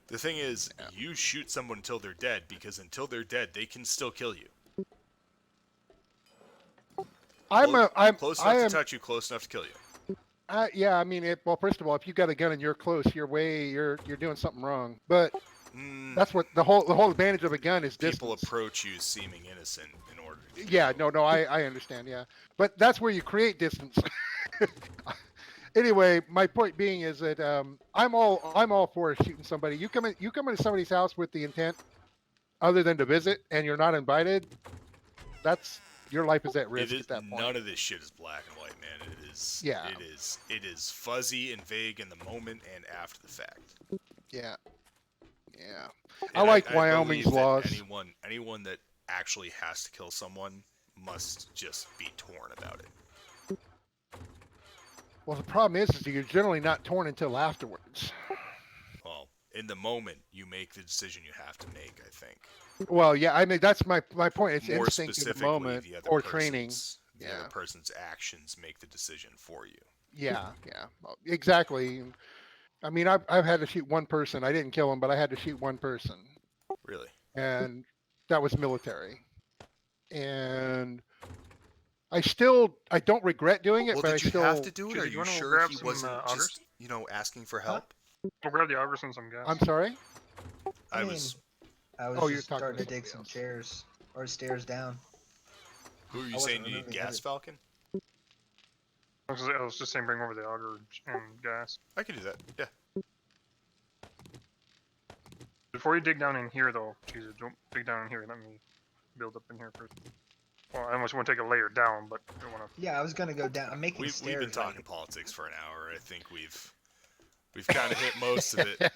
The thing is, you shoot someone until they're dead, because until they're dead, they can still kill you. I'm Close I enough am to touch you, close enough to kill you. yeah. I mean, well, first of all, if you got a gun and you're close, you're doing something wrong. But Mm, that's what the whole advantage of a gun is distance. people approach you seeming innocent in order to Yeah, no, I understand. Yeah, but that's where you create distance. Anyway, my point being is that I'm all for shooting somebody. You come into somebody's house with the intent other than to visit, and you're not invited. That's your life is at risk It is, at that point. none of this shit is black and white, man. It is. Yeah. It is fuzzy and vague in the moment and after the fact. Yeah, yeah. And I like believe Wyoming's that laws. Anyone that actually has to kill someone must just be torn about it. Well, the problem is you're generally not torn until afterwards. Well, in the moment, you make the decision you have to make. I think. Well, yeah, I mean that's my point. It's More instinct in the specifically, moment the other or person's- training. The Yeah. other person's actions make the decision for you. Yeah, yeah, well, exactly. I mean, I've had to shoot one person. I didn't kill him, but I had to shoot one person, Really. and that was military. And I don't regret doing it, Well, but I did you still have to do it? Did Are you you wanna sure grab he some, wasn't augers? just asking for help? We'll grab the augers and some gas. I'm sorry. I mean, was. I was Oh, you're just talking starting to to dig somebody some chairs or stairs down. Who are you I wasn't saying you need removing gas, everything. Falcon? I was just saying bring over the auger and gas. I can do that. Yeah. Before you dig down in here, though, Jesus, don't dig down in here. Let me build up in here first. Well, I almost want to take a layer down, but I don't want to. Yeah, I was gonna go down. I'm making We've stairs. been right talking here. politics for an hour. I think we've kind of hit most of it.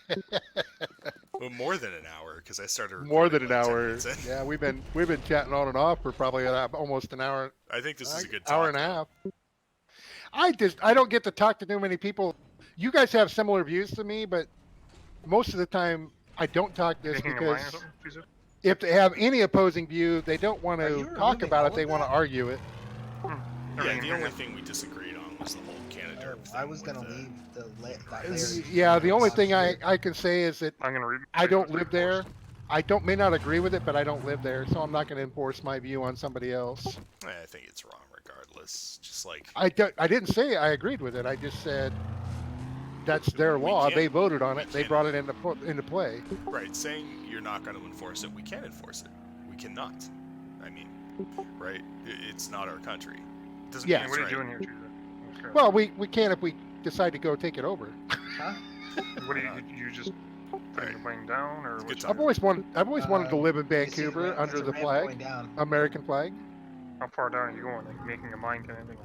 Well, more than an hour, because I started More than recording an like 10 hour. minutes in. Yeah, we've been chatting on and off for probably almost an hour. I think this is a good hour talk, and a though. half. I don't get to talk to too many people. You guys have similar views to me, but most of the time I don't talk this Making a mine or because something, Jesus? if they have any opposing view, they don't want Are to you talk removing about all it. They of want to that? argue it. Yeah, Everything the in only here. thing we disagreed on was the whole Canada Oh, thing. I was with gonna the- leave that layer. Yeah, the only thing I can say is that I'm gonna. I don't live there. I may not agree with it, but I don't live there, so I'm not going to enforce my view on somebody else. I think it's wrong regardless. Just like I didn't say I agreed with it. I just said that's their We law. can't- They voted on we it. They can't- brought it into play. right, saying you're not going to enforce it, we can enforce it. We cannot. I mean, right? It's not our country. It doesn't Yeah. mean What it's are you right. doing here, Jesus? Okay. Well, we can if we decide to go take it over. Huh? What do you just putting the plane down or It's a what? good you- I've always wanted to live in You see Vancouver ramp- under there's a the ramp flag, going down. American flag. How far down are you going? Like making a mine kind of thing?